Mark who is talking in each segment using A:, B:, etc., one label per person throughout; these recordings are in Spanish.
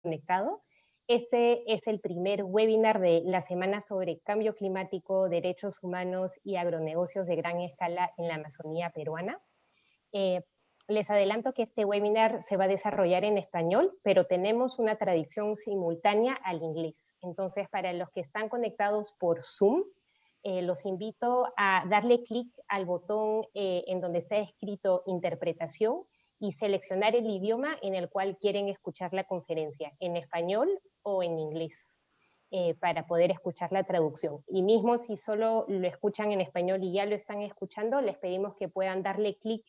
A: conectado. Este es el primer webinar de la semana sobre cambio climático, derechos humanos y agronegocios de gran escala en la Amazonía peruana. Les adelanto que este webinar se va a desarrollar en español, pero tenemos una traducción simultánea al inglés. Entonces, para los que están conectados por Zoom, los invito a darle clic al botón en donde está escrito interpretación y seleccionar el idioma en el cual quieren escuchar la conferencia, en español o en inglés, para poder escuchar la traducción. Y mismo si solo lo escuchan en español y ya lo están escuchando, les pedimos que puedan darle clic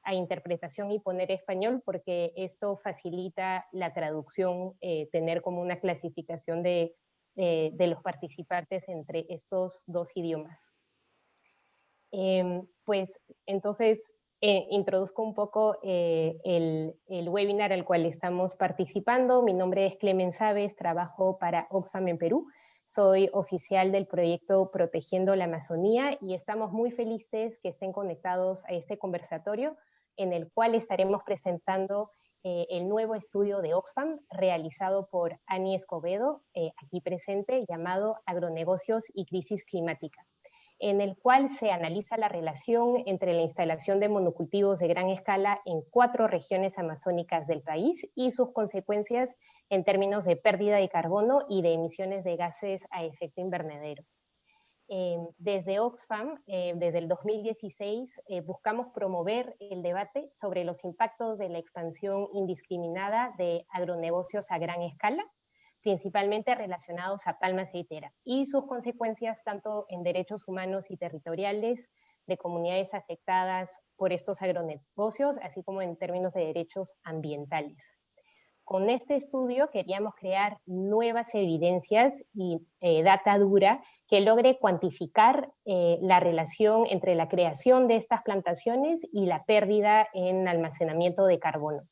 A: a interpretación y poner español, porque esto facilita la traducción, tener como una clasificación de los participantes entre estos dos idiomas. Pues entonces introduzco un poco el webinar al cual estamos participando. Mi nombre es Clemen Sabes, trabajo para Oxfam en Perú. Soy oficial del proyecto Protegiendo la Amazonía y estamos muy felices que estén conectados a este conversatorio en el cual estaremos presentando el nuevo estudio de Oxfam realizado por Ani Escobedo, aquí presente, llamado Agronegocios y Crisis Climática, en el cual se analiza la relación entre la instalación de monocultivos de gran escala en 4 regiones amazónicas del país y sus consecuencias en términos de pérdida de carbono y de emisiones de gases a efecto invernadero. Desde Oxfam, desde el 2016, buscamos promover el debate sobre los impactos de la expansión indiscriminada de agronegocios a gran escala, principalmente relacionados a palma aceitera, y sus consecuencias tanto en derechos humanos y territoriales de comunidades afectadas por estos agronegocios, así como en términos de derechos ambientales. Con este estudio queríamos crear nuevas evidencias y data dura que logre cuantificar la relación entre la creación de estas plantaciones y la pérdida en almacenamiento de carbono.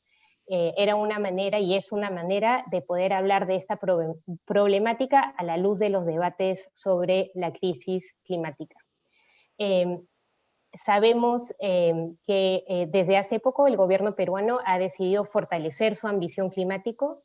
A: Era una manera y es una manera de poder hablar de esta problemática a la luz de los debates sobre la crisis climática. Sabemos que desde hace poco el gobierno peruano ha decidido fortalecer su ambición climática,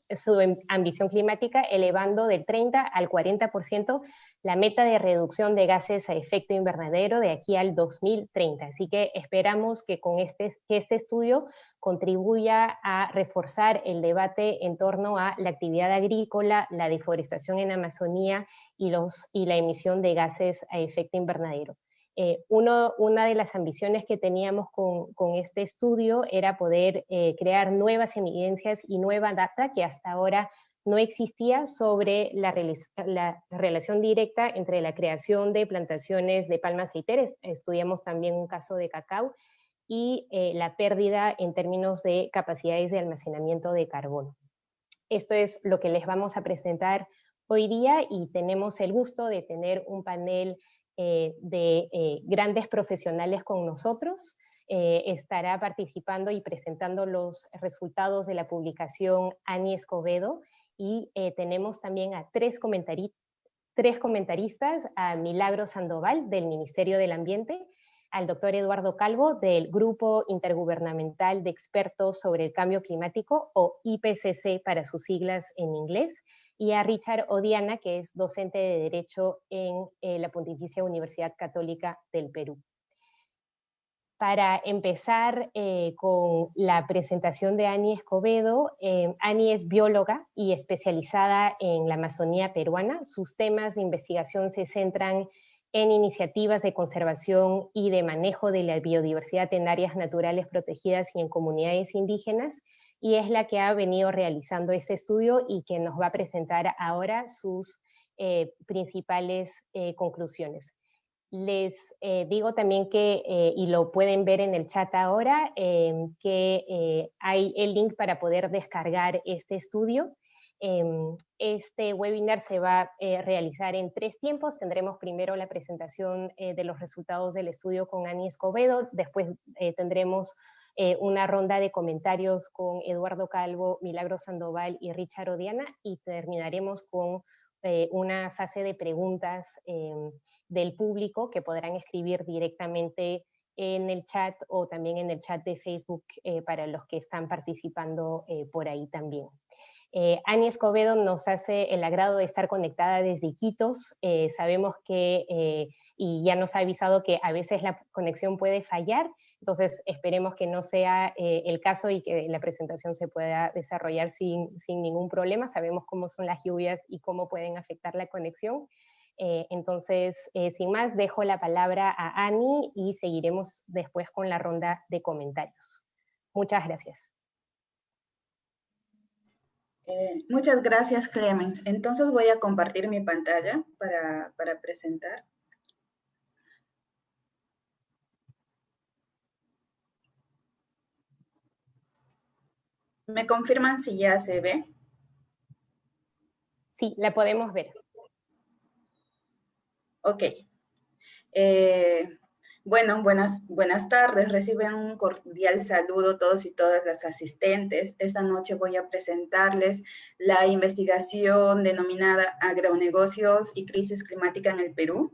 A: elevando del 30 al 40% la meta de reducción de gases a efecto invernadero de aquí al 2030. Así que esperamos que con este estudio contribuya a reforzar el debate en torno a la actividad agrícola, la deforestación en Amazonía y la emisión de gases a efecto invernadero. Una de las ambiciones que teníamos con este estudio era poder crear nuevas evidencias y nueva data que hasta ahora no existía sobre la relación directa entre la creación de plantaciones de palma aceitera. Estudiamos también un caso de cacao y la pérdida en términos de capacidades de almacenamiento de carbono. Esto es lo que les vamos a presentar hoy día y tenemos el gusto de tener un panel de grandes profesionales con nosotros. Estará participando y presentando los resultados de la publicación Ani Escobedo y tenemos también a tres comentaristas, a Milagro Sandoval del Ministerio del Ambiente, al doctor Eduardo Calvo del Grupo Intergubernamental de Expertos sobre el Cambio Climático, o IPCC para sus siglas en inglés, y a Richard Odiana, que es docente de Derecho en la Pontificia Universidad Católica del Perú. Para empezar con la presentación de Ani Escobedo, Ani es bióloga y especializada en la Amazonía peruana. Sus temas de investigación se centran en iniciativas de conservación y de manejo de la biodiversidad en áreas naturales protegidas y en comunidades indígenas, y es la que ha venido realizando este estudio y que nos va a presentar ahora sus principales conclusiones. Les digo también que, y lo pueden ver en el chat ahora, que hay el link para poder descargar este estudio. Este webinar se va a realizar en 3 tiempos. Tendremos primero la presentación de los resultados del estudio con Ani Escobedo, después tendremos una ronda de comentarios con Eduardo Calvo, Milagro Sandoval y Richard Odiana, y terminaremos con una fase de preguntas del público que podrán escribir directamente en el chat o también en el chat de Facebook para los que están participando por ahí también. Ani Escobedo nos hace el agrado de estar conectada desde Iquitos. Sabemos que, y ya nos ha avisado que a veces la conexión puede fallar, entonces esperemos que no sea el caso y que la presentación se pueda desarrollar sin ningún problema. Sabemos cómo son las lluvias y cómo pueden afectar la conexión. Entonces, sin más, dejo la palabra a Ani y seguiremos después con la ronda de comentarios. Muchas gracias.
B: Muchas gracias, Clemens. Entonces voy a compartir mi pantalla para presentar. ¿Me confirman si ya se ve?
A: Sí, la podemos ver.
B: Ok. Bueno, buenas tardes. Reciben un cordial saludo todos y todas las asistentes. Esta noche voy a presentarles la investigación denominada Agronegocios y Crisis Climática en el Perú,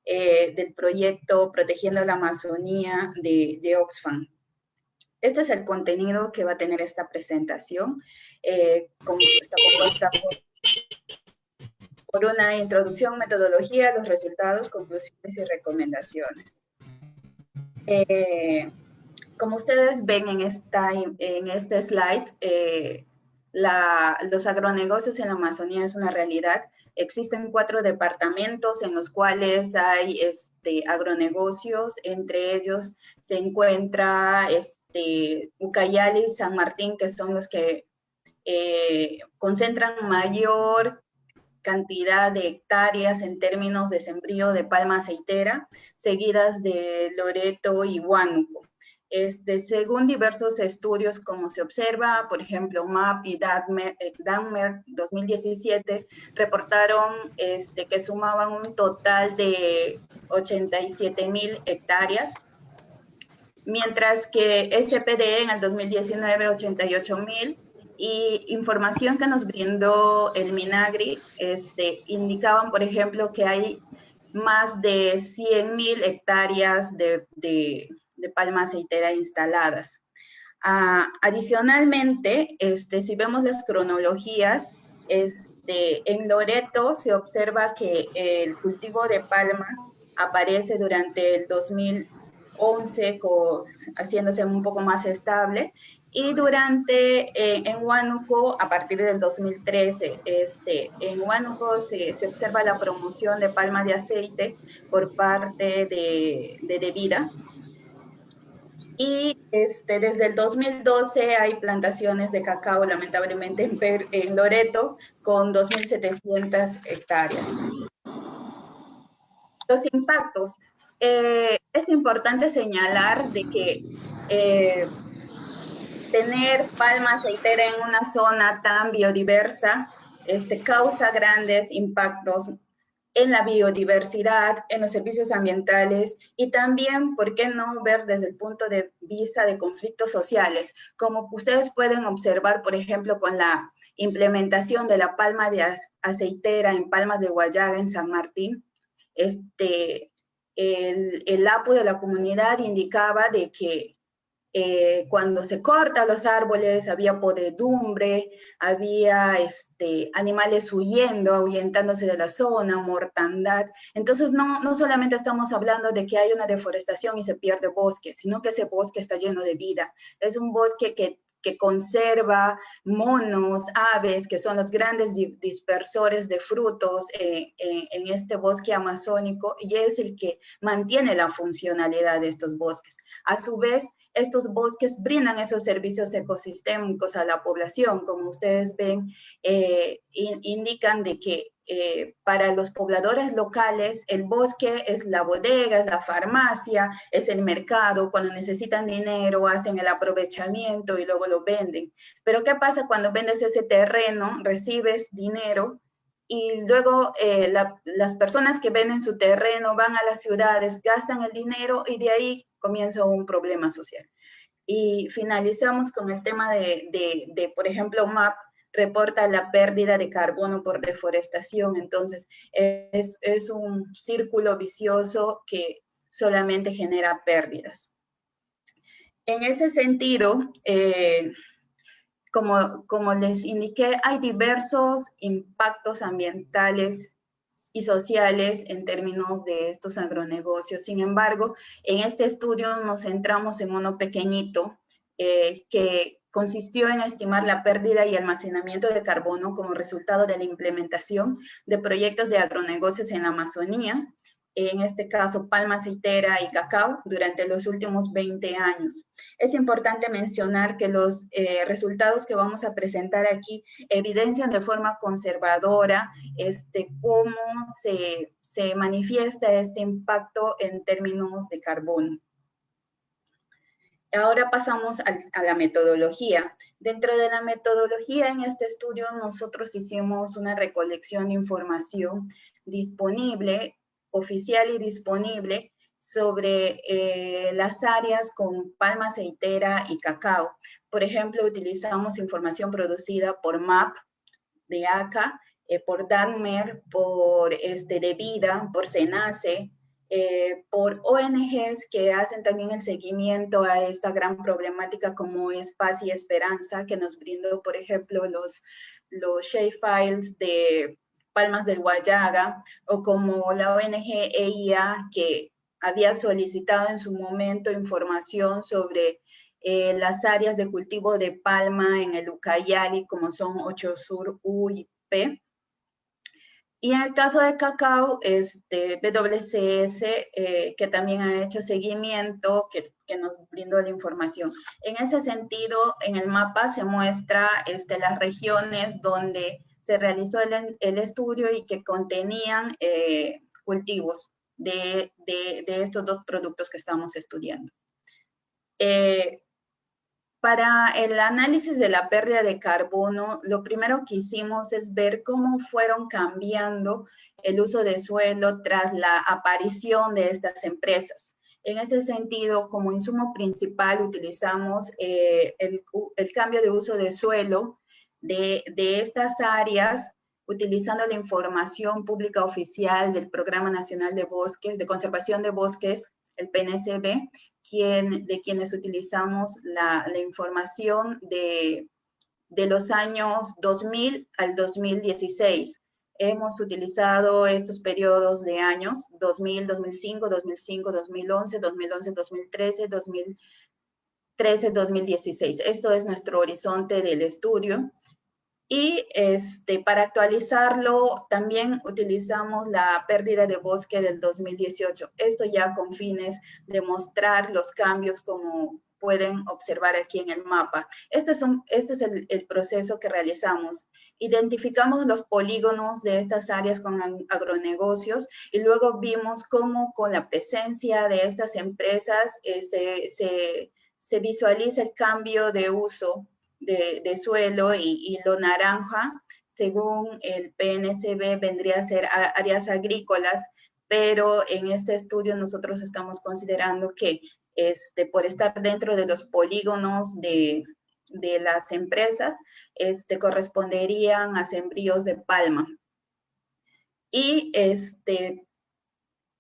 B: del proyecto Protegiendo la Amazonía de Oxfam. Este es el contenido que va a tener esta presentación. Está compuesta por una introducción, metodología, los resultados, conclusiones y recomendaciones. Como ustedes ven en este slide, los agronegocios en la Amazonía es una realidad. Existen 4 departamentos en los cuales hay agronegocios, entre ellos se encuentra Ucayali y San Martín, que son los que concentran mayor cantidad de hectáreas en términos de sembrío de palma aceitera, seguidas de Loreto y Huánuco. Según diversos estudios, como se observa, por ejemplo, MAP y Danmer 2017, reportaron que sumaban un total de 87,000 hectáreas, mientras que SPDE en el 2019, 88,000, y información que nos brindó el Minagri, indicaban, por ejemplo, que hay más de 100,000 hectáreas de palma aceitera instaladas. Adicionalmente, si vemos las cronologías, en Loreto se observa que el cultivo de palma aparece durante el 2011, haciéndose un poco más estable, y en Huánuco, a partir del 2013, en Huánuco se observa la promoción de palma de aceite por parte de Vida. Y desde el 2012 hay plantaciones de cacao, lamentablemente, en Loreto, con 2,700 hectáreas. Los impactos. Es importante señalar de que tener palma aceitera en una zona tan biodiversa causa grandes impactos en la biodiversidad, en los servicios ambientales y también, ¿por qué no ver desde el punto de vista de conflictos sociales? Como ustedes pueden observar, por ejemplo, con la implementación de la palma de aceitera en Palmas de Huallaga, en San Martín, el APU de la comunidad indicaba de que cuando se cortan los árboles había podredumbre, había animales huyendo, ahuyentándose de la zona, mortandad. Entonces no solamente estamos hablando de que hay una deforestación y se pierde bosque, sino que ese bosque está lleno de vida. Es un bosque que conserva monos, aves, que son los grandes dispersores de frutos en este bosque amazónico, y es el que mantiene la funcionalidad de estos bosques. A su vez, estos bosques brindan esos servicios ecosistémicos a la población. Como ustedes ven, indican de que para los pobladores locales el bosque es la bodega, es la farmacia, es el mercado. Cuando necesitan dinero hacen el aprovechamiento y luego lo venden. Pero ¿qué pasa cuando vendes ese terreno? Recibes dinero y luego las personas que venden su terreno van a las ciudades, gastan el dinero y de ahí comienza un problema social. Y finalizamos con el tema por ejemplo, MAP reporta la pérdida de carbono por deforestación. Entonces, es un círculo vicioso que solamente genera pérdidas. En ese sentido, como les indiqué, hay diversos impactos ambientales y sociales en términos de estos agronegocios. Sin embargo, en este estudio nos centramos en uno pequeñito que consistió en estimar la pérdida y almacenamiento de carbono como resultado de la implementación de proyectos de agronegocios en la Amazonía, en este caso palma aceitera y cacao, durante los últimos 20 años. Es importante mencionar que los resultados que vamos a presentar aquí evidencian de forma conservadora cómo se manifiesta este impacto en términos de carbono. Ahora pasamos a la metodología. Dentro de la metodología en este estudio nosotros hicimos una recolección de información disponible, oficial y disponible, sobre las áreas con palma aceitera y cacao. Por ejemplo, utilizamos información producida por MAP de ACA, por DANMER, por DEVIDA, por SENACE, por ONGs que hacen también el seguimiento a esta gran problemática como es Paz y Esperanza, que nos brindó, por ejemplo, los shapefiles de Palmas del Guayaga, o como la ONG EIA, que había solicitado en su momento información sobre las áreas de cultivo de palma en el Ucayali, como son 8 Sur, U y P. Y en el caso de cacao, WCS, que también ha hecho seguimiento, que nos brindó la información. En ese sentido, en el mapa se muestra las regiones donde se realizó el estudio y que contenían cultivos de estos dos productos que estamos estudiando. Para el análisis de la pérdida de carbono, lo primero que hicimos es ver cómo fueron cambiando el uso de suelo tras la aparición de estas empresas. En ese sentido, como insumo principal, utilizamos el cambio de uso de suelo de estas áreas, utilizando la información pública oficial del Programa Nacional de Bosques, de Conservación de Bosques, el PNCB, de quienes utilizamos la información de los años 2000 al 2016. Hemos utilizado estos periodos de años, 2000, 2005, 2005, 2011, 2011, 2013, 2013, 2016. Esto es nuestro horizonte del estudio. Y para actualizarlo, también utilizamos la pérdida de bosque del 2018. Esto ya con fines de mostrar los cambios como pueden observar aquí en el mapa. Este es el proceso que realizamos. Identificamos los polígonos de estas áreas con agronegocios y luego vimos cómo con la presencia de estas empresas se visualiza el cambio de uso de suelo, y lo naranja, según el PNCB, vendría a ser áreas agrícolas, pero en este estudio nosotros estamos considerando que por estar dentro de los polígonos de las empresas, corresponderían a sembríos de palma. Y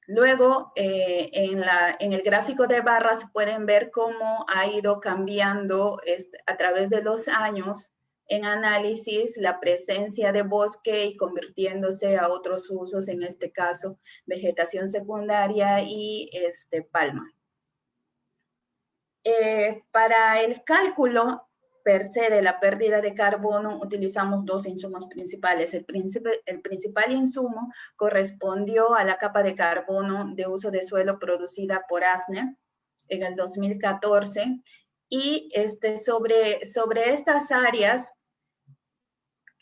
B: luego, en el gráfico de barras pueden ver cómo ha ido cambiando a través de los años en análisis la presencia de bosque y convirtiéndose a otros usos, en este caso vegetación secundaria y palma. Para el cálculo per se de la pérdida de carbono utilizamos dos insumos principales. El principal insumo correspondió a la capa de carbono de uso de suelo producida por ASNER en el 2014, y sobre estas áreas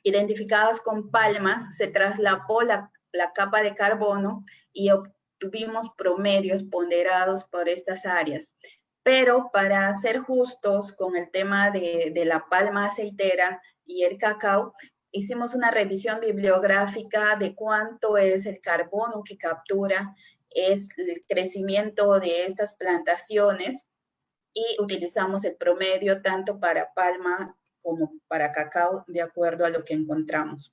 B: identificadas con palma se traslapó la capa de carbono y obtuvimos promedios ponderados por estas áreas. Pero para ser justos con el tema de la palma aceitera y el cacao, hicimos una revisión bibliográfica de cuánto es el carbono que captura es el crecimiento de estas plantaciones, y utilizamos el promedio tanto para palma como para cacao de acuerdo a lo que encontramos.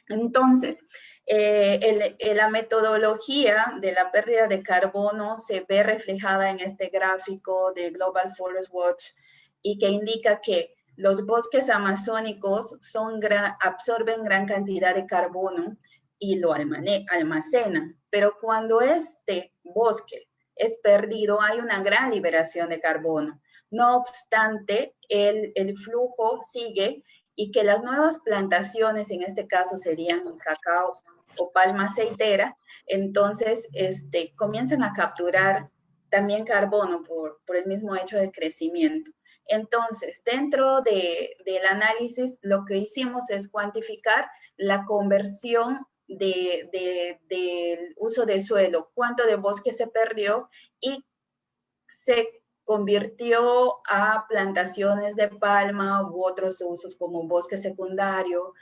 B: Entonces, la metodología de la pérdida de carbono se ve reflejada en este gráfico de Global Forest Watch, y que indica que los bosques amazónicos absorben gran cantidad de carbono y lo almacenan, pero cuando este bosque es perdido, hay una gran liberación de carbono. No obstante, el flujo sigue y que las nuevas plantaciones, en este caso serían cacao o palma aceitera, entonces comienzan a capturar también carbono por el mismo hecho de crecimiento. Entonces, dentro del análisis, lo que hicimos es cuantificar la conversión del uso de suelo, cuánto de bosque se perdió y se convirtió a plantaciones de palma u otros usos como bosque secundario,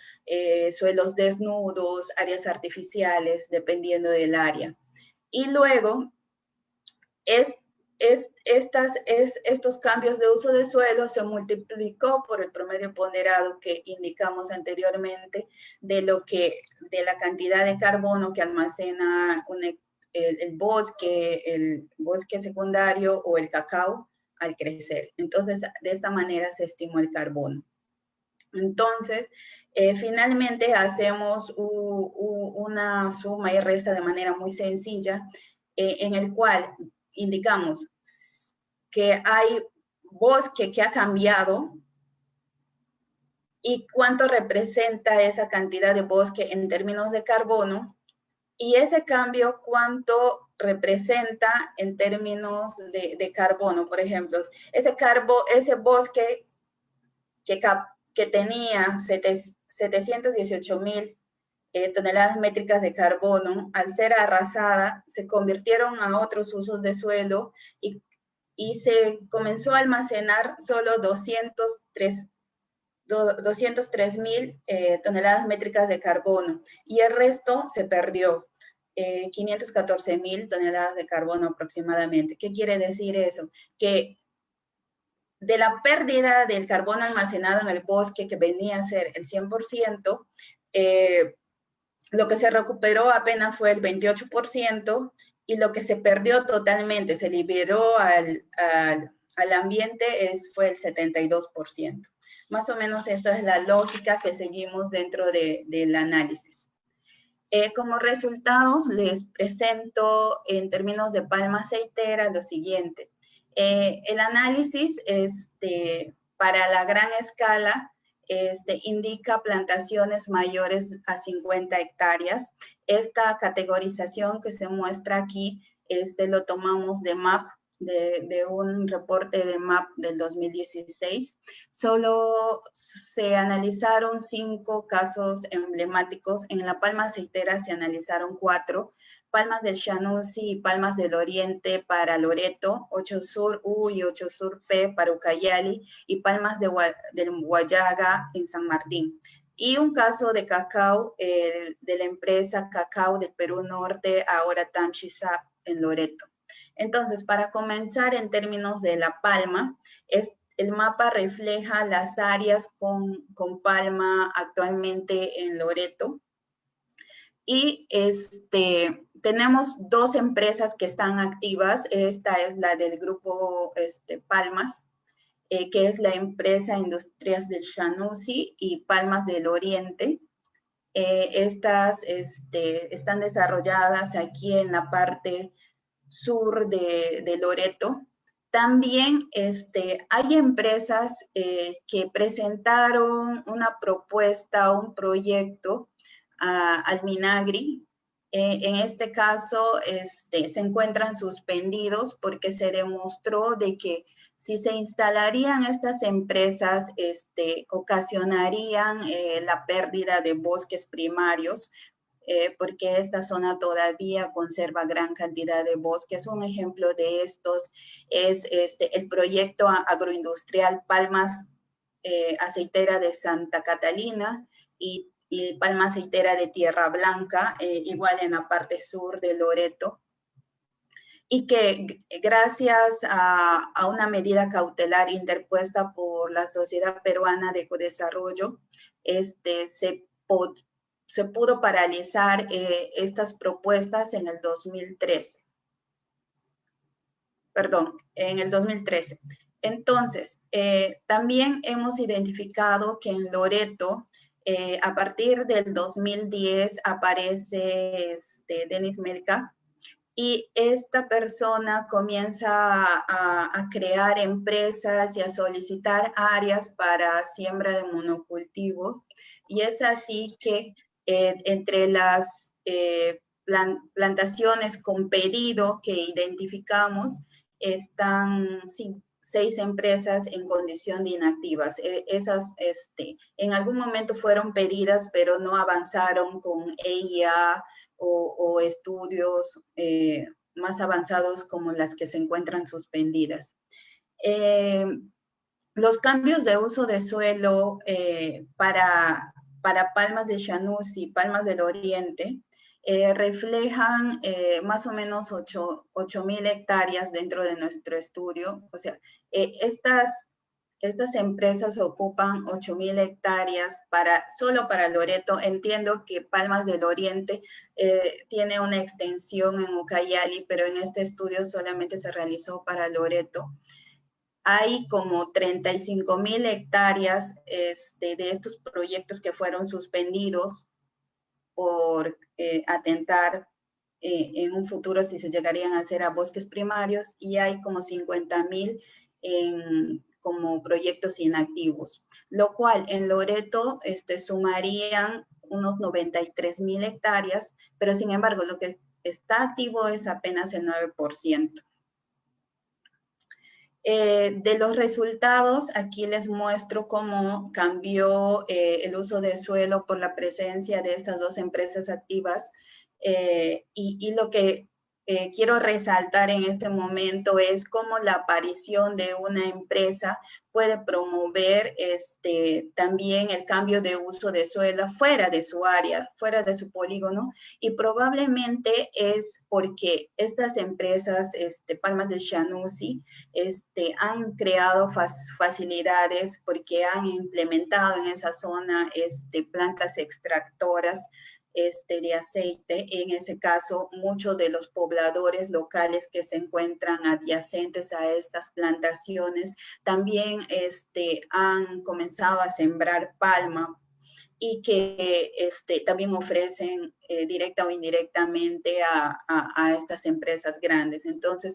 B: suelos desnudos, áreas artificiales, dependiendo del área. Y luego, estos cambios de uso de suelo se multiplicó por el promedio ponderado que indicamos anteriormente de la cantidad de carbono que almacena el bosque secundario o el cacao al crecer. Entonces, de esta manera se estimó el carbono. Entonces, finalmente hacemos una suma y resta de manera muy sencilla, en el cual indicamos que hay bosque que ha cambiado y cuánto representa esa cantidad de bosque en términos de carbono, y ese cambio cuánto representa en términos de carbono. Por ejemplo, ese bosque que tenía 718,000 toneladas métricas de carbono, al ser arrasada, se convirtieron a otros usos de suelo y se comenzó a almacenar solo 203,000 toneladas métricas de carbono, y el resto se perdió, 514,000 toneladas de carbono aproximadamente. ¿Qué quiere decir eso? Que de la pérdida del carbono almacenado en el bosque, que venía a ser el 100%, lo que se recuperó apenas fue el 28%, y lo que se perdió totalmente, se liberó al ambiente, fue el 72%. Más o menos esta es la lógica que seguimos dentro del análisis. Como resultados, les presento en términos de palma aceitera lo siguiente. El análisis para la gran escala indica plantaciones mayores a 50 hectáreas. Esta categorización que se muestra aquí lo tomamos de MAP, de un reporte de MAP del 2016. Solo se analizaron 5 casos emblemáticos. En la palma aceitera se analizaron 4, palmas del Shanusi y palmas del Oriente para Loreto, 8 Sur U y 8 Sur P para Ucayali, y palmas del Huallaga en San Martín. Y un caso de cacao de la empresa Cacao del Perú Norte, ahora Tamshizap en Loreto. Entonces, para comenzar en términos de la palma, el mapa refleja las áreas con palma actualmente en Loreto. Y tenemos 2 empresas que están activas. Esta es la del grupo Palmas, que es la empresa Industrias del Shanusi y Palmas del Oriente. Estas están desarrolladas aquí en la parte sur de Loreto. También hay empresas que presentaron una propuesta, un proyecto al Minagri. En este caso se encuentran suspendidos porque se demostró de que si se instalarían estas empresas, ocasionarían la pérdida de bosques primarios, porque esta zona todavía conserva gran cantidad de bosques. Un ejemplo de estos es el proyecto agroindustrial Palmas Aceitera de Santa Catalina y palma aceitera de Tierra Blanca, igual en la parte sur de Loreto, y que gracias a una medida cautelar interpuesta por la Sociedad Peruana de Ecodesarrollo, se pudo paralizar estas propuestas en el 2013. Perdón, en el 2013. Entonces, también hemos identificado que en Loreto, a partir del 2010 aparece Denis Melca, y esta persona comienza a crear empresas y a solicitar áreas para siembra de monocultivos. Y es así que entre las plantaciones con pedido que identificamos, están 6 empresas en condición de inactivas. Esas en algún momento fueron pedidas, pero no avanzaron con EIA o estudios más avanzados como las que se encuentran suspendidas. Los cambios de uso de suelo para palmas de Chanús y palmas del Oriente reflejan más o menos 8.000 hectáreas dentro de nuestro estudio. O sea, estas empresas ocupan 8.000 hectáreas solo para Loreto. Entiendo que Palmas del Oriente tiene una extensión en Ucayali, pero en este estudio solamente se realizó para Loreto. Hay como 35.000 hectáreas de estos proyectos que fueron suspendidos por atentar en un futuro si se llegarían a hacer a bosques primarios, y hay como 50.000 como proyectos inactivos, lo cual en Loreto sumarían unos 93.000 hectáreas, pero sin embargo lo que está activo es apenas el 9%. De los resultados, aquí les muestro cómo cambió el uso de suelo por la presencia de estas 2 empresas activas, y lo que quiero resaltar en este momento es cómo la aparición de una empresa puede promover también el cambio de uso de suelo fuera de su área, fuera de su polígono, y probablemente es porque estas empresas, Palmas del Chanús, han creado facilidades porque han implementado en esa zona plantas extractoras de aceite. En ese caso, muchos de los pobladores locales que se encuentran adyacentes a estas plantaciones también han comenzado a sembrar palma, y que también ofrecen directa o indirectamente a estas empresas grandes. Entonces,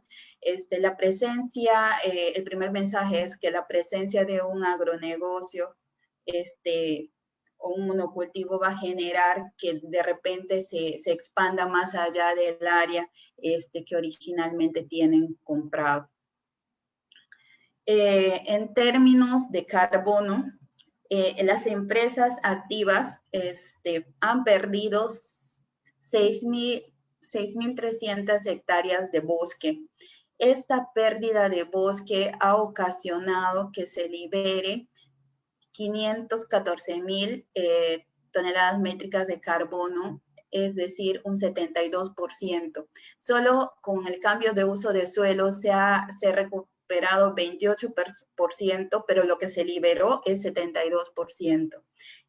B: la presencia, el primer mensaje es que la presencia de un agronegocio o un monocultivo va a generar que de repente se expanda más allá del área que originalmente tienen comprado. En términos de carbono, las empresas activas han perdido 6.300 hectáreas de bosque. Esta pérdida de bosque ha ocasionado que se libere 514.000 toneladas métricas de carbono, es decir, un 72%. Solo con el cambio de uso de suelo se recuperado 28%, pero lo que se liberó es 72%.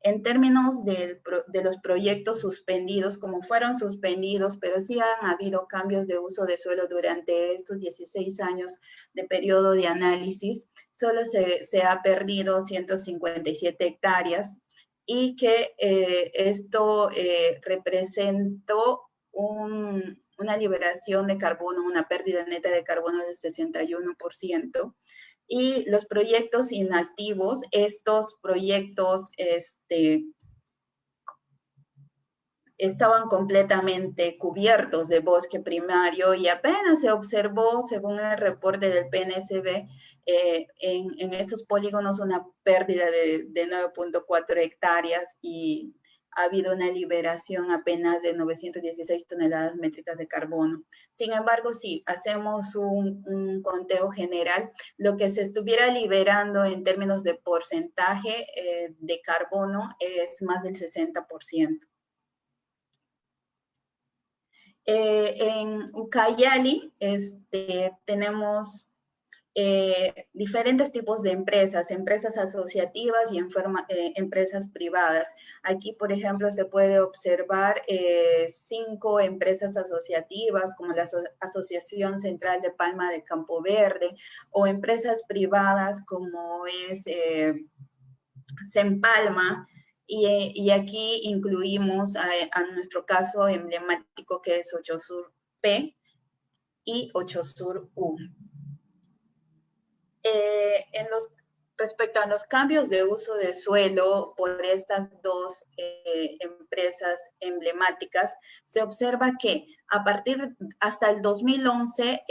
B: En términos de los proyectos suspendidos, como fueron suspendidos, pero sí han habido cambios de uso de suelo durante estos 16 años de periodo de análisis, solo se ha perdido 157 hectáreas, y que esto representó una liberación de carbono, una pérdida neta de carbono del 61%. Y los proyectos inactivos, estos proyectos estaban completamente cubiertos de bosque primario, y apenas se observó, según el reporte del PNSB, en estos polígonos una pérdida de 9.4 hectáreas, y ha habido una liberación apenas de 916 toneladas métricas de carbono. Sin embargo, si hacemos un conteo general, lo que se estuviera liberando en términos de porcentaje de carbono es más del 60%. En Ucayali tenemos diferentes tipos de empresas, empresas asociativas y empresas privadas. Aquí, por ejemplo, se puede observar 5 empresas asociativas, como la Asociación Central de Palma de Campo Verde, o empresas privadas como es Sempalma, y aquí incluimos a nuestro caso emblemático, que es Ochosur P y Ochosur U. Respecto a los cambios de uso de suelo por estas dos empresas emblemáticas, se observa que a partir hasta el 2011,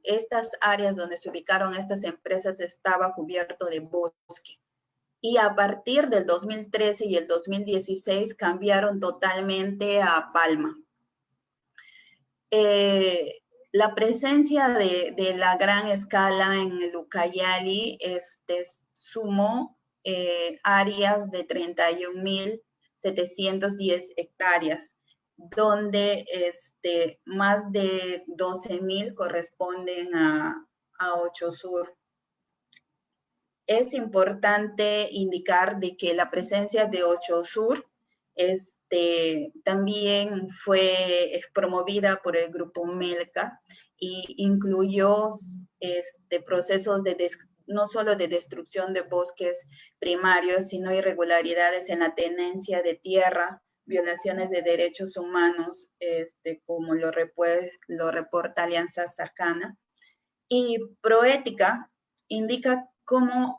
B: estas áreas donde se ubicaron estas empresas estaba cubierto de bosque. Y a partir del 2013 y el 2016 cambiaron totalmente a palma. La presencia de la gran escala en el Ucayali sumó áreas de 31.710 hectáreas, donde más de 12.000 corresponden a Ochosur. Es importante indicar de que la presencia de Ochosur también fue promovida por el grupo Melca y incluyó procesos no solo de destrucción de bosques primarios, sino irregularidades en la tenencia de tierra, violaciones de derechos humanos, como lo reporta Alianza Sarcana. Y Proética indica cómo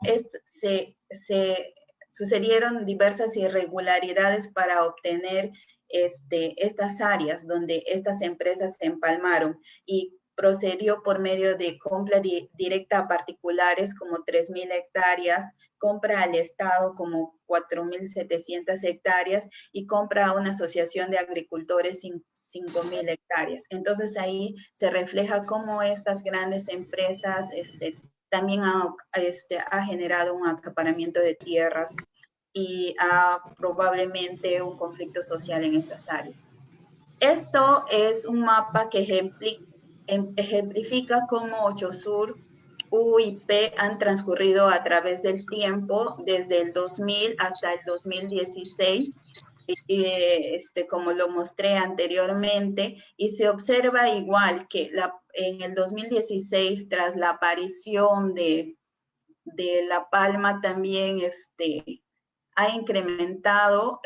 B: sucedieron diversas irregularidades para obtener estas áreas donde estas empresas se empalmaron, y procedió por medio de compra directa a particulares como 3.000 hectáreas, compra al Estado como 4.700 hectáreas y compra a una asociación de agricultores 5.000 hectáreas. Entonces ahí se refleja cómo estas grandes empresas también ha generado un acaparamiento de tierras y probablemente un conflicto social en estas áreas. Esto es un mapa que ejemplifica cómo Ochosur, U y P han transcurrido a través del tiempo, desde el 2000 hasta el 2016, como lo mostré anteriormente, y se observa igual que en el 2016, tras la aparición de la palma, también ha incrementado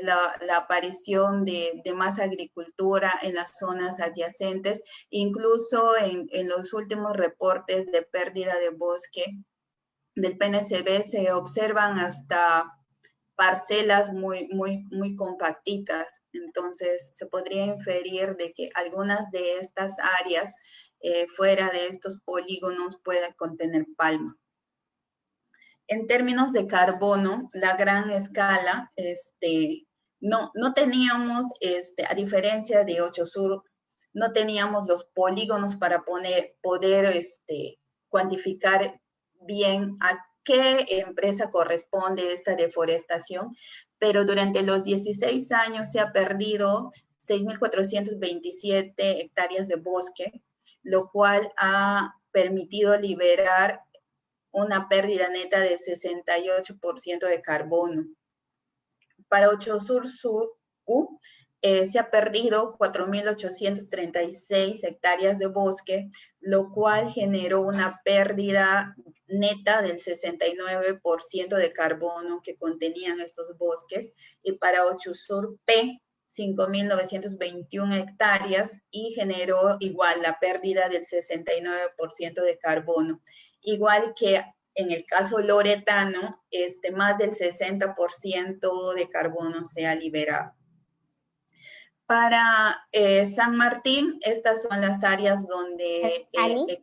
B: la aparición de más agricultura en las zonas adyacentes. Incluso en los últimos reportes de pérdida de bosque del PNCB se observan hasta parcelas muy compactitas. Entonces se podría inferir de que algunas de estas áreas fuera de estos polígonos pueden contener palma. En términos de carbono, la gran escala, no teníamos, a diferencia de Ochosur, no teníamos los polígonos para poder cuantificar bien a qué empresa corresponde esta deforestación, pero durante los 16 años se ha perdido 6.427 hectáreas de bosque, lo cual ha permitido liberar una pérdida neta de 68% de carbono. Para Ochosur U, se ha perdido 4.836 hectáreas de bosque, lo cual generó una pérdida neta del 69% de carbono que contenían estos bosques. Y para Ochosur P, 5.921 hectáreas, y generó igual la pérdida del 69% de carbono. Igual que en el caso loretano, más del 60% de carbono se ha liberado. Para San Martín, estas son las áreas donde...
A: Ani,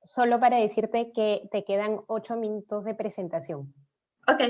A: solo para decirte que te quedan 8 minutos de presentación.
B: Ok,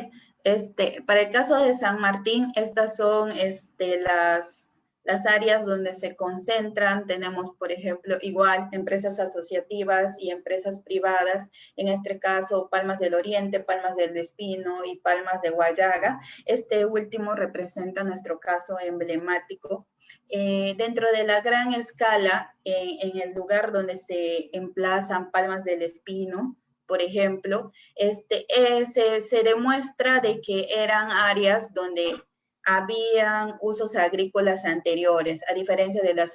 B: para el caso de San Martín, estas son las Las áreas donde se concentran, tenemos, por ejemplo, igual empresas asociativas y empresas privadas, en este caso Palmas del Oriente, Palmas del Espino y Palmas de Guayaga. Este último representa nuestro caso emblemático. Dentro de la gran escala, en el lugar donde se emplazan Palmas del Espino, por ejemplo, se demuestra de que eran áreas donde habían usos agrícolas anteriores, a diferencia de las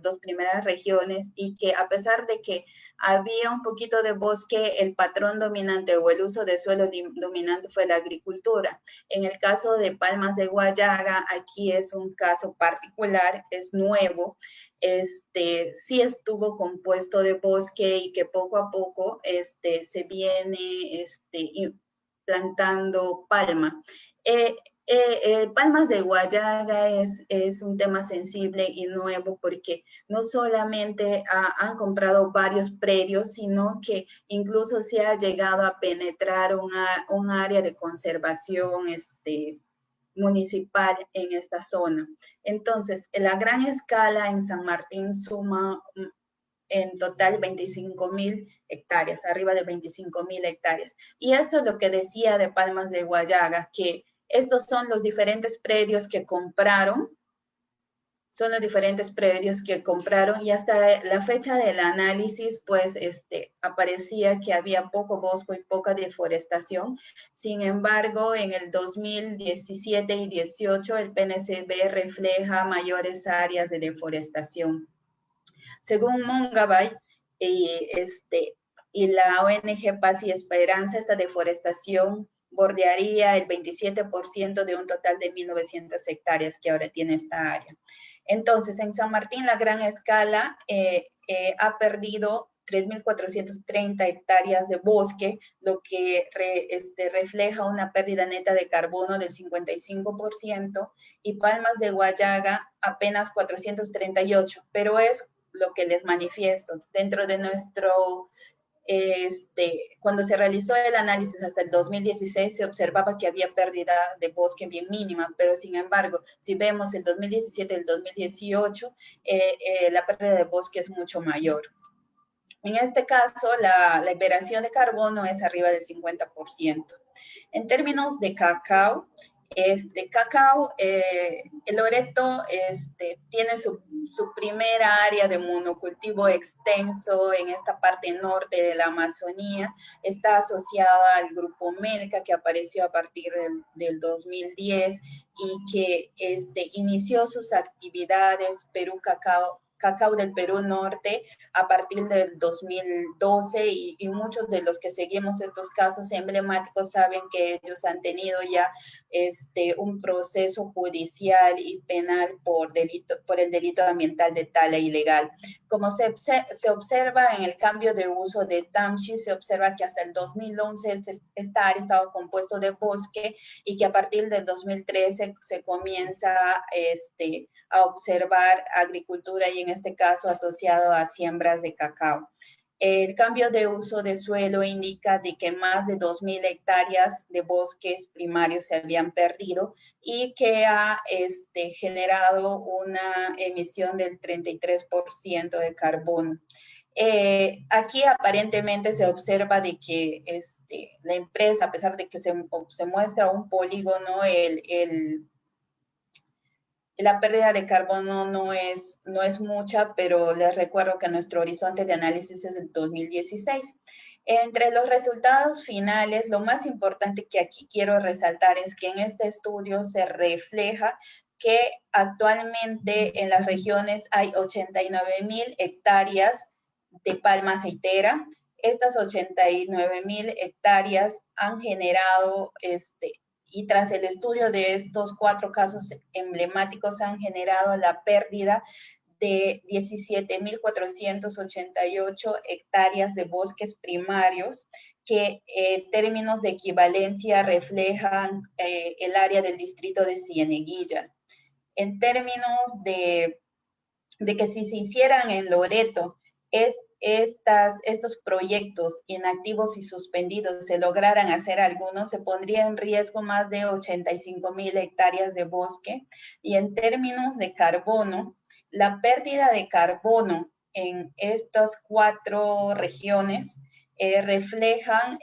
B: dos primeras regiones, y que a pesar de que había un poquito de bosque, el patrón dominante o el uso de suelo dominante fue la agricultura. En el caso de Palmas de Guayaga, aquí es un caso particular, es nuevo, sí estuvo compuesto de bosque y que poco a poco se viene plantando palma. Palmas de Guayaga es un tema sensible y nuevo porque no solamente han comprado varios predios, sino que incluso se ha llegado a penetrar un área de conservación municipal en esta zona. Entonces, la gran escala en San Martín suma en total 25,000 hectáreas, arriba de 25,000 hectáreas. Y esto es lo que decía de Palmas de Guayaga, que estos son los diferentes predios que compraron, y hasta la fecha del análisis, pues, aparecía que había poco bosque y poca deforestación. Sin embargo, en el 2017 y 18, el PNCB refleja mayores áreas de deforestación. Según Mongabay y la ONG Paz y Esperanza, esta deforestación bordearía el 27% de un total de 1.900 hectáreas que ahora tiene esta área. Entonces, en San Martín, la gran escala ha perdido 3.430 hectáreas de bosque, lo que refleja una pérdida neta de carbono del 55%, y Palmas de Guayaga apenas 438, pero es lo que les manifiesto. Dentro de nuestro, cuando se realizó el análisis hasta el 2016, se observaba que había pérdida de bosque bien mínima, pero sin embargo, si vemos el 2017 y el 2018, la pérdida de bosque es mucho mayor. En este caso, la liberación de carbono es arriba del 50%. En términos de cacao, el Loreto tiene su primera área de monocultivo extenso en esta parte norte de la Amazonía. Está asociada al grupo Melca, que apareció a partir del 2010 y que inició sus actividades Perú Cacao del Perú Norte a partir del 2012 y muchos de los que seguimos estos casos emblemáticos saben que ellos han tenido ya un proceso judicial y penal por el delito ambiental de tala ilegal. Como se observa en el cambio de uso de Tamshi, se observa que hasta el 2011 esta área estaba compuesto de bosque y que a partir del 2013 se comienza a observar agricultura y en este caso asociado a siembras de cacao. El cambio de uso de suelo indica de que más de 2.000 hectáreas de bosques primarios se habían perdido y que ha generado una emisión del 33% de carbono. Aquí aparentemente se observa de que la empresa, a pesar de que se muestra un polígono, la pérdida de carbono no es mucha, pero les recuerdo que nuestro horizonte de análisis es el 2016. Entre los resultados finales, lo más importante que aquí quiero resaltar es que en este estudio se refleja que actualmente en las regiones hay 89,000 hectáreas de palma aceitera. Estas 89,000 hectáreas han generado y tras el estudio de estos 4 casos emblemáticos han generado la pérdida de 17,488 hectáreas de bosques primarios que en términos de equivalencia reflejan el área del distrito de Cieneguilla. En términos de que si se hicieran en Loreto, es estos proyectos inactivos y suspendidos se lograran hacer algunos, se pondría en riesgo más de 85.000 hectáreas de bosque. Y en términos de carbono, la pérdida de carbono en estas 4 regiones reflejan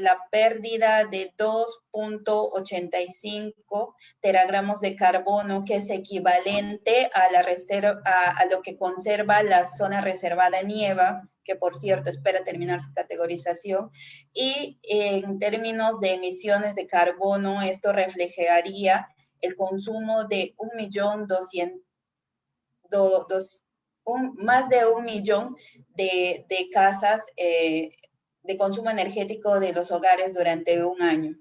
B: la pérdida de 2.85 teragramos de carbono, que es equivalente a, a lo que conserva la zona reservada Nieva, que por cierto espera terminar su categorización. Y en términos de emisiones de carbono, esto reflejaría el consumo de 1.200.000, más de 1 millón de casas de consumo energético de los hogares durante un año.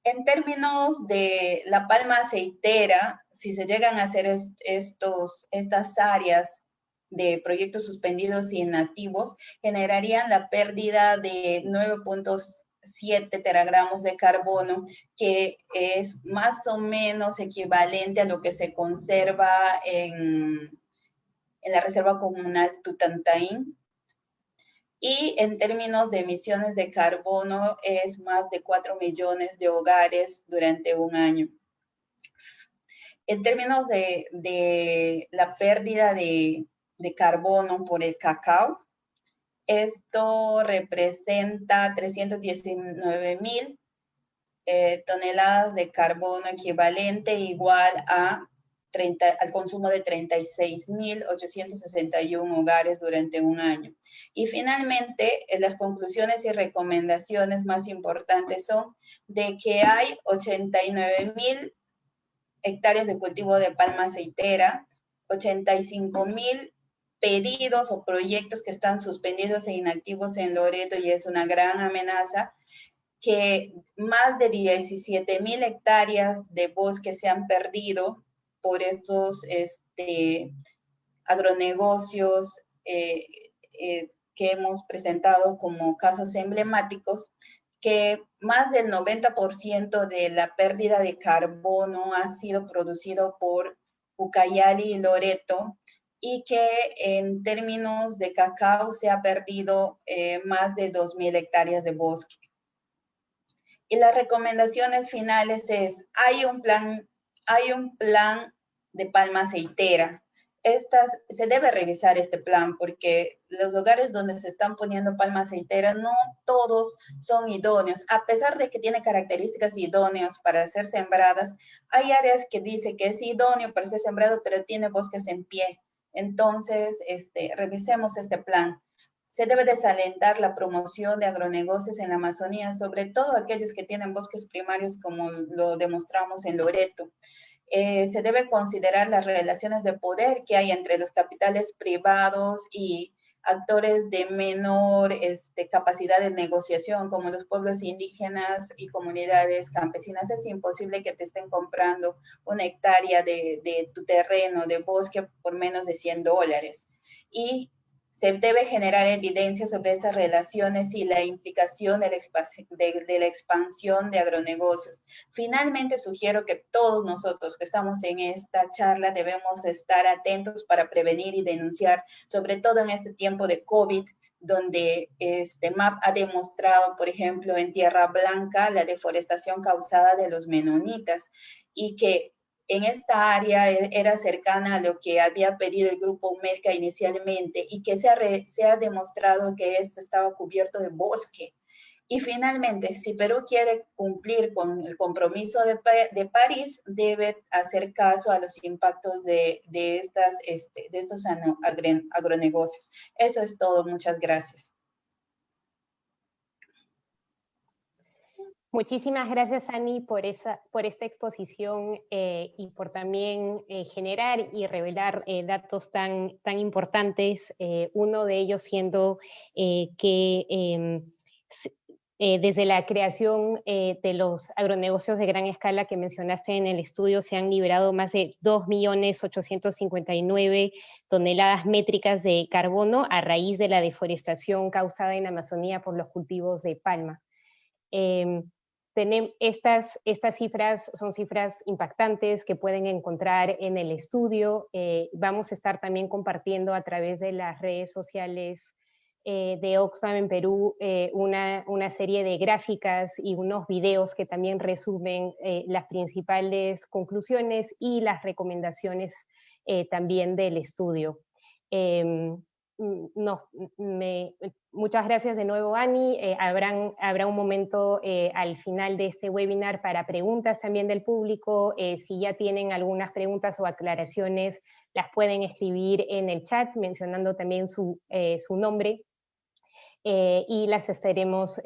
B: En términos de la palma aceitera, si se llegan a hacer estas áreas de proyectos suspendidos y inactivos, generarían la pérdida de 9.7 teragramos de carbono, que es más o menos equivalente a lo que se conserva en la Reserva Comunal Tutantaín. Y en términos de emisiones de carbono, es más de 4 millones de hogares durante un año. En términos de la pérdida de carbono por el cacao, esto representa 319.000 toneladas de carbono equivalente, igual al consumo de 36.861 hogares durante un año. Y finalmente, las conclusiones y recomendaciones más importantes son de que hay 89.000 hectáreas de cultivo de palma aceitera, 85.000 pedidos o proyectos que están suspendidos e inactivos en Loreto, y es una gran amenaza, que más de 17.000 hectáreas de bosque se han perdido por estos agronegocios que hemos presentado como casos emblemáticos, que más del 90% de la pérdida de carbono ha sido producido por Ucayali y Loreto, y que en términos de cacao se ha perdido más de 2.000 hectáreas de bosque. Y las recomendaciones finales es, hay un plan de palma aceitera. Se debe revisar este plan, porque los lugares donde se están poniendo palma aceitera no todos son idóneos. A pesar de que tiene características idóneas para ser sembradas, hay áreas que dice que es idóneo para ser sembrado, pero tiene bosques en pie. Entonces, revisemos este plan. Se debe desalentar la promoción de agronegocios en la Amazonía, sobre todo aquellos que tienen bosques primarios, como lo demostramos en Loreto. Se debe considerar las relaciones de poder que hay entre los capitales privados y actores de menor capacidad de negociación, como los pueblos indígenas y comunidades campesinas. Es imposible que te estén comprando una hectárea de tu terreno de bosque por menos de $100. Y se debe generar evidencia sobre estas relaciones y la implicación de la expansión de agronegocios. Finalmente, sugiero que todos nosotros que estamos en esta charla debemos estar atentos para prevenir y denunciar, sobre todo en este tiempo de COVID, donde MAP ha demostrado, por ejemplo, en Tierra Blanca, la deforestación causada de los menonitas, y que en esta área era cercana a lo que había pedido el grupo Melca inicialmente, y que se ha demostrado que esto estaba cubierto de bosque. Y finalmente, si Perú quiere cumplir con el compromiso de París, debe hacer caso a los impactos de estos agronegocios. Eso es todo. Muchas gracias.
A: Muchísimas gracias, Ani, por esta exposición y por también generar y revelar datos tan importantes, uno de ellos siendo que desde la creación de los agronegocios de gran escala que mencionaste en el estudio, se han liberado más de 2.859.000 toneladas métricas de carbono a raíz de la deforestación causada en Amazonía por los cultivos de palma. Estas cifras son cifras impactantes que pueden encontrar en el estudio. Vamos a estar también compartiendo a través de las redes sociales de Oxfam en Perú una serie de gráficas y unos videos que también resumen las principales conclusiones y las recomendaciones también del estudio. Muchas gracias de nuevo, Ani. Habrá un momento al final de este webinar para preguntas también del público. Si ya tienen algunas preguntas o aclaraciones, las pueden escribir en el chat mencionando también su nombre. Y las estaremos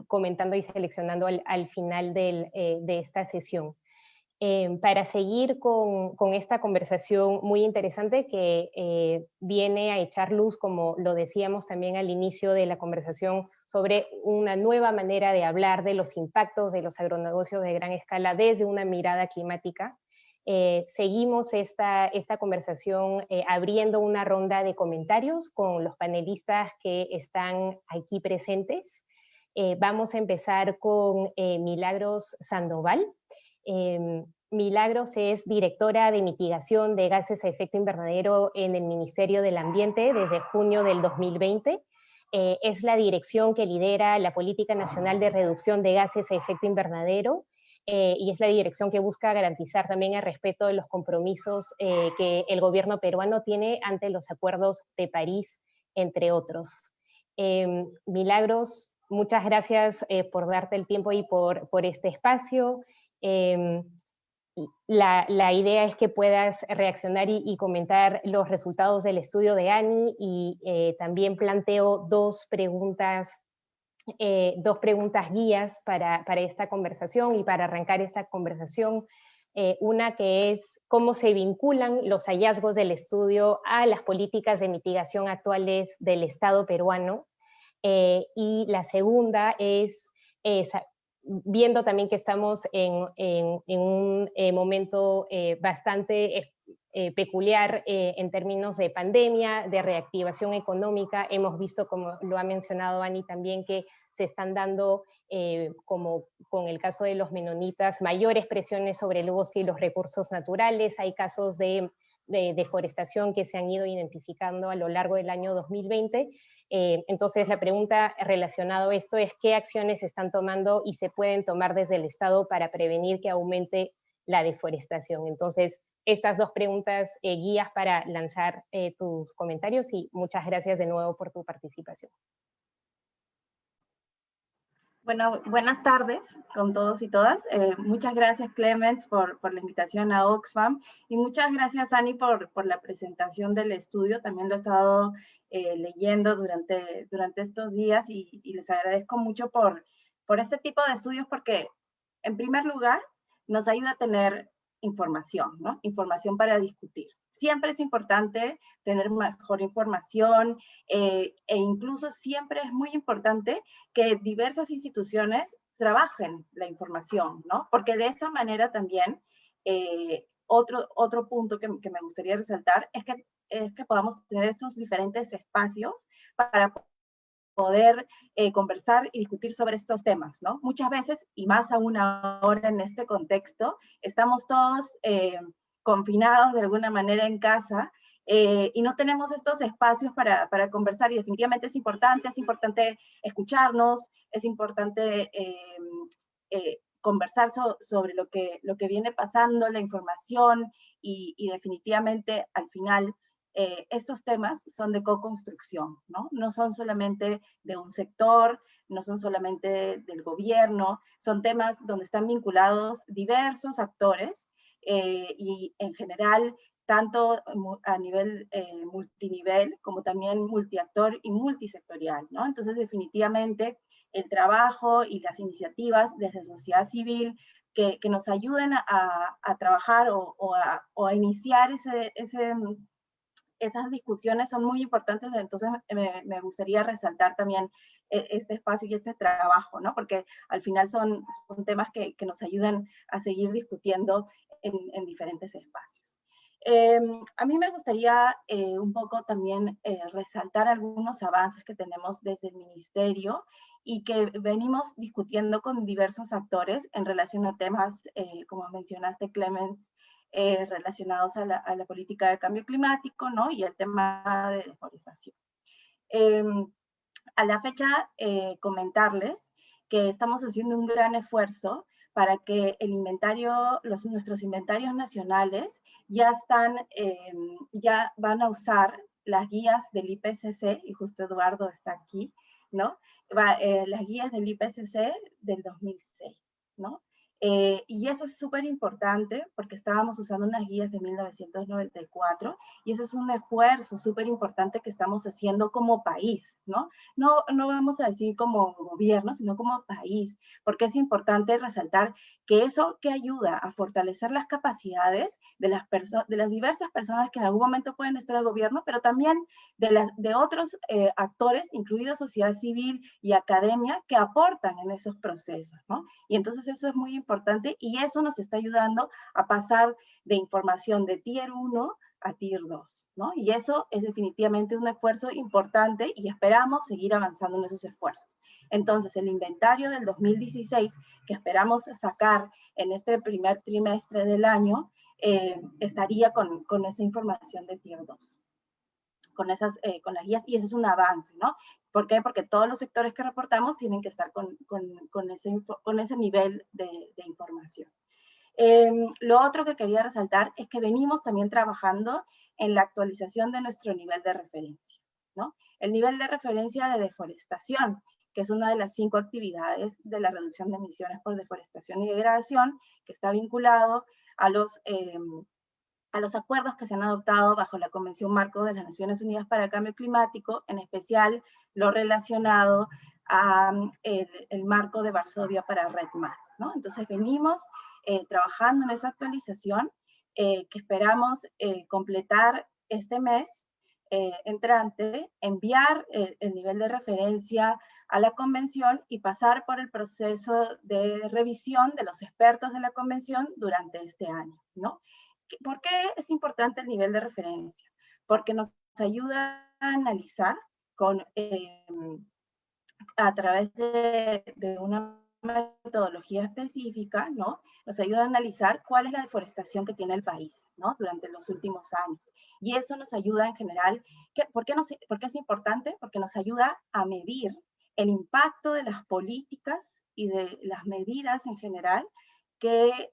A: comentando y seleccionando al final de esta sesión. Para seguir con esta conversación muy interesante que viene a echar luz, como lo decíamos también al inicio de la conversación, sobre una nueva manera de hablar de los impactos de los agronegocios de gran escala desde una mirada climática. Seguimos esta conversación abriendo una ronda de comentarios con los panelistas que están aquí presentes. Vamos a empezar con Milagros Sandoval. Milagros es directora de mitigación de gases a efecto invernadero en el Ministerio del Ambiente desde junio del 2020. Es la dirección que lidera la Política Nacional de Reducción de Gases a Efecto Invernadero y es la dirección que busca garantizar también el respeto de los compromisos que el gobierno peruano tiene ante los acuerdos de París, entre otros. Milagros, muchas gracias por darte el tiempo y por este espacio. La idea es que puedas reaccionar y comentar los resultados del estudio de Ani y también planteo dos preguntas guías para esta conversación y para arrancar esta conversación. Una que es cómo se vinculan los hallazgos del estudio a las políticas de mitigación actuales del Estado peruano. Y la segunda es viendo también que estamos en un momento bastante peculiar en términos de pandemia, de reactivación económica. Hemos visto, como lo ha mencionado Ani también, que se están dando, como con el caso de los menonitas, mayores presiones sobre el bosque y los recursos naturales. Hay casos de deforestación que se han ido identificando a lo largo del año 2020. Entonces la pregunta relacionada a esto es ¿qué acciones se están tomando y se pueden tomar desde el Estado para prevenir que aumente la deforestación? Entonces, estas dos preguntas guías para lanzar tus comentarios y muchas gracias de nuevo por tu participación.
C: Bueno, buenas tardes con todos y todas. Muchas gracias, Clemens, por la invitación a Oxfam y muchas gracias, Ani, por la presentación del estudio. También lo he estado leyendo durante estos días y les agradezco mucho por este tipo de estudios porque, en primer lugar, nos ayuda a tener información, ¿no? Información para discutir. Siempre es importante tener mejor información e incluso siempre es muy importante que diversas instituciones trabajen la información, ¿no? Porque de esa manera también, otro punto que me gustaría resaltar es que podamos tener estos diferentes espacios para poder conversar y discutir sobre estos temas, ¿no? Muchas veces, y más aún ahora en este contexto, estamos todos confinados de alguna manera en casa y no tenemos estos espacios para conversar y definitivamente es importante escucharnos, es importante conversar sobre lo que viene pasando, la información y definitivamente al final estos temas son de co-construcción, ¿no? No son solamente de un sector, no son solamente del gobierno, son temas donde están vinculados diversos actores y en general tanto a nivel multinivel como también multiactor y multisectorial, ¿no? Entonces definitivamente el trabajo y las iniciativas desde sociedad civil que nos ayuden a trabajar o a iniciar esas discusiones son muy importantes, entonces me gustaría resaltar también este espacio y este trabajo, ¿no? Porque al final son temas que nos ayudan a seguir discutiendo en diferentes espacios. A mí me gustaría un poco también resaltar algunos avances que tenemos desde el Ministerio y que venimos discutiendo con diversos actores en relación a temas, como mencionaste, Clemens, relacionados a la política de cambio climático, ¿no? Y el tema de deforestación. A la fecha, comentarles que estamos haciendo un gran esfuerzo para que el inventario, nuestros inventarios nacionales ya ya van a usar las guías del IPCC, y justo Eduardo está aquí, ¿no? Las guías del IPCC del 2006, ¿no? Y eso es súper importante porque estábamos usando unas guías de 1994 y eso es un esfuerzo súper importante que estamos haciendo como país, ¿no? No vamos a decir como gobierno, sino como país, porque es importante resaltar que eso que ayuda a fortalecer las capacidades de las diversas personas que en algún momento pueden estar al gobierno, pero también de otros actores, incluidos sociedad civil y academia, que aportan en esos procesos, ¿no? Y entonces eso es muy importante y eso nos está ayudando a pasar de información de Tier 1 a Tier 2, ¿no? Y eso es definitivamente un esfuerzo importante y esperamos seguir avanzando en esos esfuerzos. Entonces, el inventario del 2016, que esperamos sacar en este primer trimestre del año, estaría con esa información de Tier 2. Con las guías, y eso es un avance, ¿no? ¿Por qué? Porque todos los sectores que reportamos tienen que estar con ese nivel de información. Lo otro que quería resaltar es que venimos también trabajando en la actualización de nuestro nivel de referencia, ¿no? El nivel de referencia de deforestación, que es una de las 5 actividades de la reducción de emisiones por deforestación y degradación, que está vinculado a los acuerdos que se han adoptado bajo la Convención Marco de las Naciones Unidas para el Cambio Climático, en especial lo relacionado a el marco de Varsovia para RED+, ¿no? Entonces venimos trabajando en esa actualización que esperamos completar este mes entrante, enviar el nivel de referencia a la convención y pasar por el proceso de revisión de los expertos de la convención durante este año, ¿no? ¿Por qué es importante el nivel de referencia? Porque nos ayuda a analizar a través de una metodología específica, ¿no? Nos ayuda a analizar cuál es la deforestación que tiene el país, ¿no? Durante los últimos años. Y eso nos ayuda en general, ¿por qué es importante? Porque nos ayuda a medir el impacto de las políticas y de las medidas en general que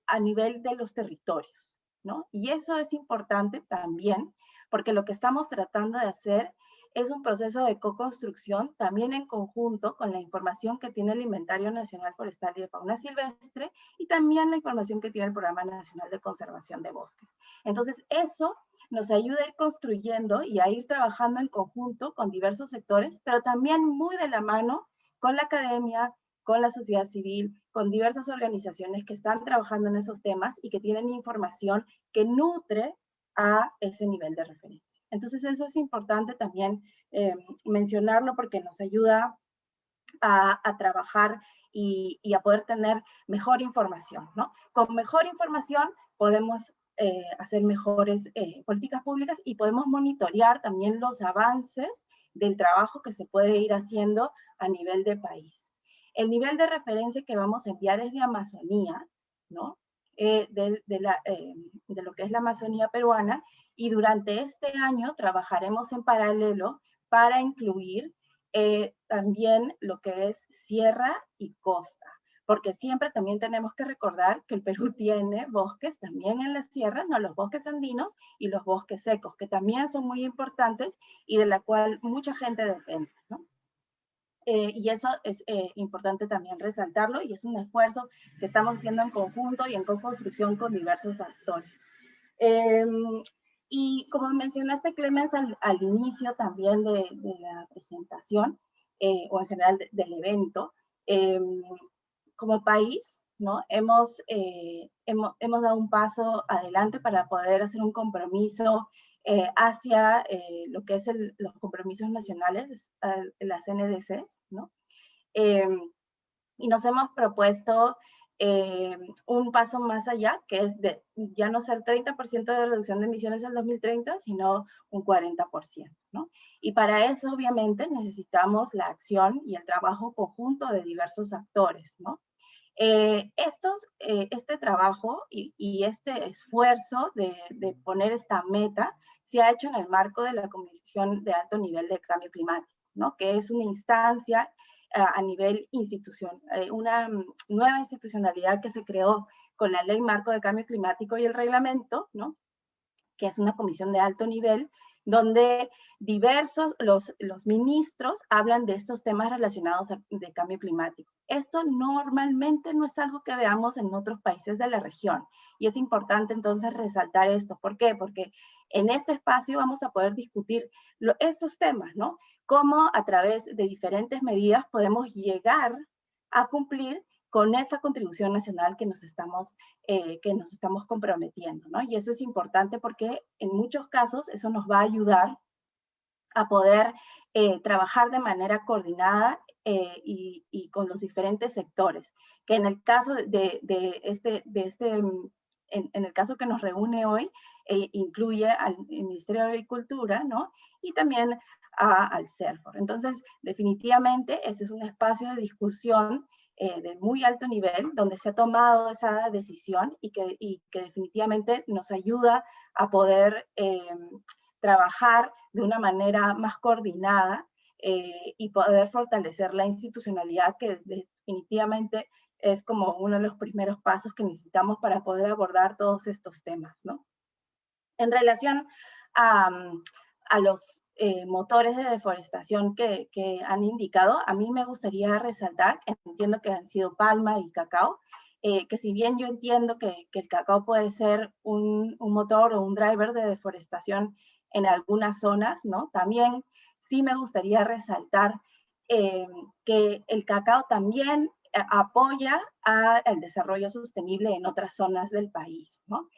C: a nivel de los territorios, ¿no? Y eso es importante también porque lo que estamos tratando de hacer es un proceso de co-construcción también en conjunto con la información que tiene el Inventario Nacional Forestal y de Fauna Silvestre y también la información que tiene el Programa Nacional de Conservación de Bosques. Entonces, eso nos ayuda a ir construyendo y a ir trabajando en conjunto con diversos sectores, pero también muy de la mano con la academia, con la sociedad civil, con diversas organizaciones que están trabajando en esos temas y que tienen información que nutre a ese nivel de referencia. Entonces eso es importante también mencionarlo porque nos ayuda a trabajar y a poder tener mejor información, ¿no? Con mejor información podemos hacer mejores políticas públicas y podemos monitorear también los avances del trabajo que se puede ir haciendo a nivel de país. El nivel de referencia que vamos a enviar es de Amazonía, ¿no? De lo que es la Amazonía peruana, y durante este año trabajaremos en paralelo para incluir también lo que es sierra y costa, porque siempre también tenemos que recordar que el Perú tiene bosques también en las sierras, no, los bosques andinos y los bosques secos, que también son muy importantes y de la cual mucha gente depende, ¿no? Y eso es importante también resaltarlo y es un esfuerzo que estamos haciendo en conjunto y en co-construcción con diversos actores. Y como mencionaste, Clemens, al inicio también de la presentación, o en general del evento, como país, ¿no? Hemos dado un paso adelante para poder hacer un compromiso hacia lo que es los compromisos nacionales, las NDCs, ¿no? Y nos hemos propuesto un paso más allá, que es de ya no ser 30% de reducción de emisiones en 2030, sino un 40%, ¿no? Y para eso, obviamente, necesitamos la acción y el trabajo conjunto de diversos actores, ¿no? Este trabajo y este esfuerzo de poner esta meta se ha hecho en el marco de la Comisión de Alto Nivel de Cambio Climático, ¿no? Que es una instancia a nivel institucional, una nueva institucionalidad que se creó con la Ley Marco de Cambio Climático y el reglamento, ¿no? Que es una comisión de alto nivel, donde los ministros hablan de estos temas relacionados de cambio climático. Esto normalmente no es algo que veamos en otros países de la región, y es importante entonces resaltar esto. ¿Por qué? Porque en este espacio vamos a poder discutir estos temas, ¿no? Cómo a través de diferentes medidas podemos llegar a cumplir con esa contribución nacional que nos estamos comprometiendo, ¿no? Y eso es importante porque en muchos casos eso nos va a ayudar a poder trabajar de manera coordinada y con los diferentes sectores, que en el caso en el caso que nos reúne hoy, incluye al Ministerio de Agricultura, ¿no? Y también al CERFOR. Entonces, definitivamente, ese es un espacio de discusión de muy alto nivel, donde se ha tomado esa decisión y que definitivamente nos ayuda a poder trabajar de una manera más coordinada y poder fortalecer la institucionalidad, que definitivamente es como uno de los primeros pasos que necesitamos para poder abordar todos estos temas, ¿no? En relación a los motores de deforestación que han indicado, a mí me gustaría resaltar, entiendo que han sido palma y cacao, que si bien yo entiendo que el cacao puede ser un motor o un driver de deforestación en algunas zonas, ¿no? También sí me gustaría resaltar que el cacao también apoya al desarrollo sostenible en otras zonas del país, ¿no?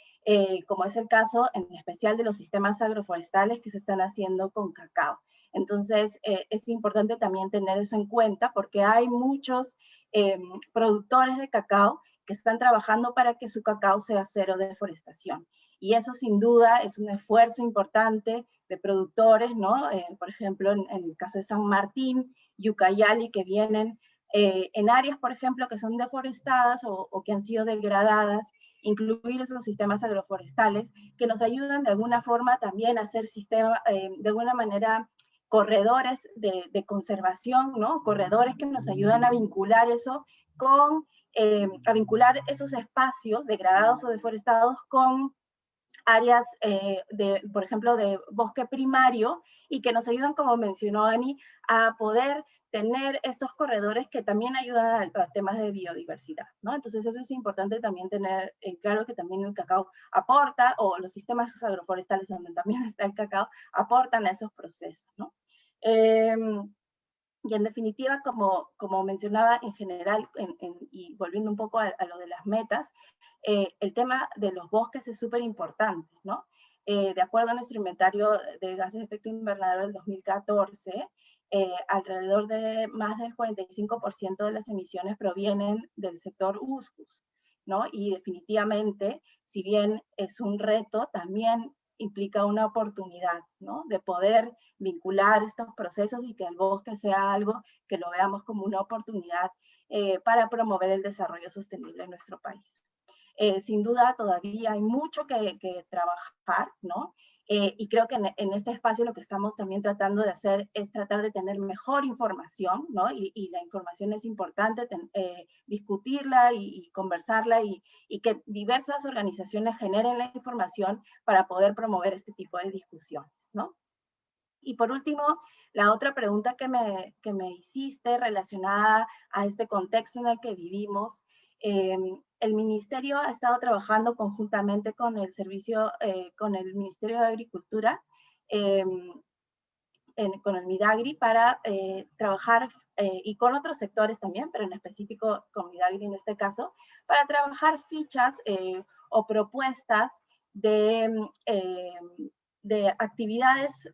C: Como es el caso en especial de los sistemas agroforestales que se están haciendo con cacao. Entonces, es importante también tener eso en cuenta porque hay muchos productores de cacao que están trabajando para que su cacao sea cero deforestación. Y eso sin duda es un esfuerzo importante de productores, ¿no? Por ejemplo, en el caso de San Martín, Ucayali, que vienen en áreas, por ejemplo, que son deforestadas o que han sido degradadas, incluir esos sistemas agroforestales que nos ayudan de alguna forma también a hacer de alguna manera, corredores de conservación, ¿no? Corredores que nos ayudan a vincular eso a vincular esos espacios degradados o deforestados con áreas, por ejemplo, de bosque primario, y que nos ayudan, como mencionó Ani, a poder tener estos corredores que también ayudan a temas de biodiversidad, ¿no? Entonces eso es importante también tener claro, que también el cacao aporta, o los sistemas agroforestales donde también está el cacao, aportan a esos procesos, ¿no? Y en definitiva, como mencionaba en general, y volviendo un poco a lo de las metas, el tema de los bosques es súper importante, ¿no? De acuerdo a nuestro inventario de gases de efecto invernadero del 2014, alrededor de más del 45% de las emisiones provienen del sector USCUS, ¿no? Y definitivamente, si bien es un reto, también implica una oportunidad, ¿no? De poder vincular estos procesos y que el bosque sea algo que lo veamos como una oportunidad para promover el desarrollo sostenible en nuestro país. Sin duda todavía hay mucho que trabajar, ¿no? Y creo que en este espacio lo que estamos también tratando de hacer es tratar de tener mejor información, ¿no? Y la información es importante discutirla y conversarla, y que diversas organizaciones generen la información para poder promover este tipo de discusiones, ¿no? Y por último, la otra pregunta que me hiciste relacionada a este contexto en el que vivimos, el Ministerio ha estado trabajando conjuntamente con con el Ministerio de Agricultura, con el Midagri, para trabajar, y con otros sectores también, pero en específico con Midagri en este caso, para trabajar fichas o propuestas de actividades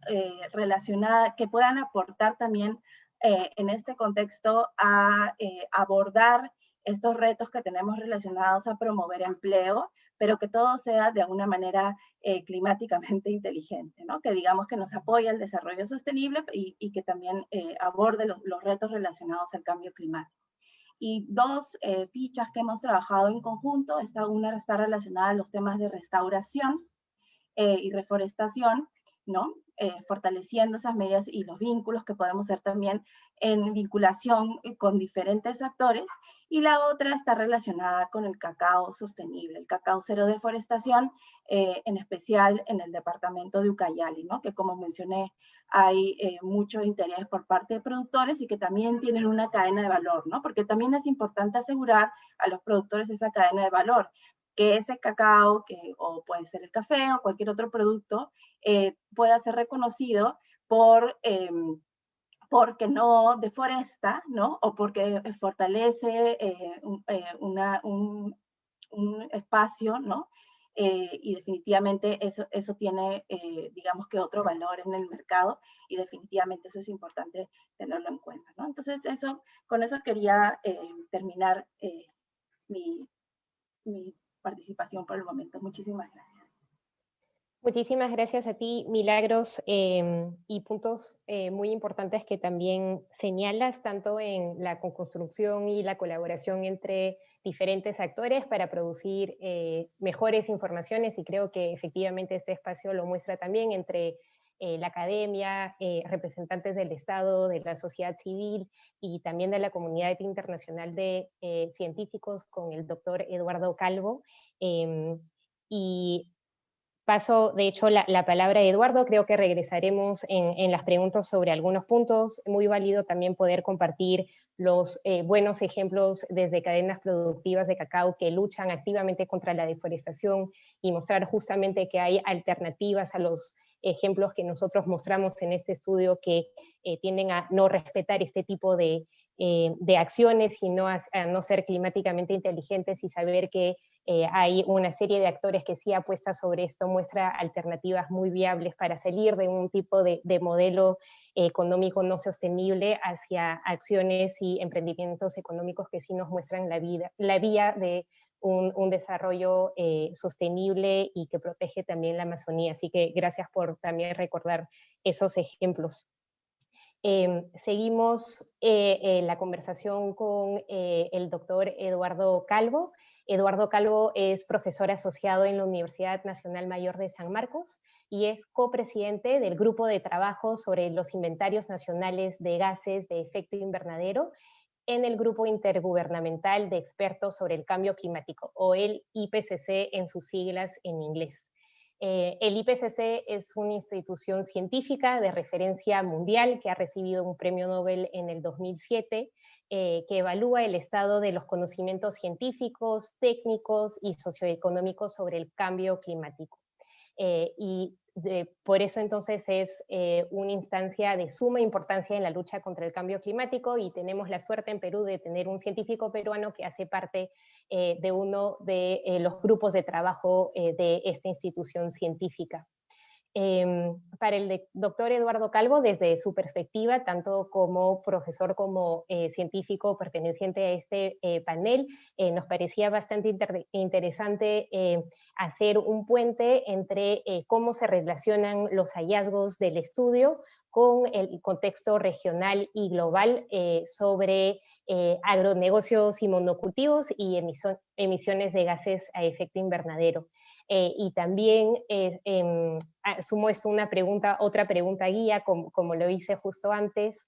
C: relacionadas que puedan aportar también en este contexto a abordar estos retos que tenemos relacionados a promover empleo, pero que todo sea de alguna manera climáticamente inteligente, ¿no? Que digamos que nos apoya el desarrollo sostenible y que también aborde los retos relacionados al cambio climático. Y dos fichas que hemos trabajado en conjunto, una está relacionada a los temas de restauración y reforestación, ¿no? Fortaleciendo esas medidas y los vínculos que podemos hacer también en vinculación con diferentes actores, y la otra está relacionada con el cacao sostenible, el cacao cero deforestación, en especial en el departamento de Ucayali, ¿no? Que como mencioné, hay mucho interés por parte de productores y que también tienen una cadena de valor, ¿no? Porque también es importante asegurar a los productores esa cadena de valor, que ese cacao, o puede ser el café o cualquier otro producto, pueda ser reconocido porque no deforesta, ¿no? O porque fortalece un espacio, ¿no? Y definitivamente eso tiene, digamos que otro valor en el mercado, y definitivamente eso es importante tenerlo en cuenta, ¿no? Entonces con eso quería terminar mi participación por el momento. Muchísimas gracias.
A: Muchísimas gracias a ti, Milagros, y puntos muy importantes que también señalas, tanto en la construcción y la colaboración entre diferentes actores para producir mejores informaciones, y creo que efectivamente este espacio lo muestra también entre la academia, representantes del Estado, de la sociedad civil y también de la comunidad internacional de científicos con el doctor Eduardo Calvo. Y paso, de hecho, la palabra a Eduardo. Creo que regresaremos en las preguntas sobre algunos puntos. Muy válido también poder compartir los buenos ejemplos desde cadenas productivas de cacao que luchan activamente contra la deforestación, y mostrar justamente que hay alternativas a los ejemplos que nosotros mostramos en este estudio, que tienden a no respetar este tipo de acciones, sino a no ser climáticamente inteligentes, y saber que hay una serie de actores que sí apuesta sobre esto, muestra alternativas muy viables para salir de un tipo de modelo económico no sostenible hacia acciones y emprendimientos económicos que sí nos muestran la vía de un desarrollo sostenible y que protege también la Amazonía. Así que gracias por también recordar esos ejemplos. Seguimos la conversación con el doctor Eduardo Calvo. Eduardo Calvo es profesor asociado en la Universidad Nacional Mayor de San Marcos y es copresidente del Grupo de Trabajo sobre los Inventarios Nacionales de Gases de Efecto Invernadero en el Grupo Intergubernamental de Expertos sobre el Cambio Climático, o el IPCC en sus siglas en inglés. El IPCC es una institución científica de referencia mundial que ha recibido un premio Nobel en el 2007, que evalúa el estado de los conocimientos científicos, técnicos y socioeconómicos sobre el cambio climático. Por eso entonces es una instancia de suma importancia en la lucha contra el cambio climático, y tenemos la suerte en Perú de tener un científico peruano que hace parte de uno de los grupos de trabajo de esta institución científica. Para el doctor Eduardo Calvo, desde su perspectiva, tanto como profesor como científico perteneciente a este panel, nos parecía bastante interesante hacer un puente entre cómo se relacionan los hallazgos del estudio con el contexto regional y global sobre agronegocios y monocultivos y emisiones de gases a efecto invernadero. Y también sumo esto otra pregunta guía, como lo hice justo antes,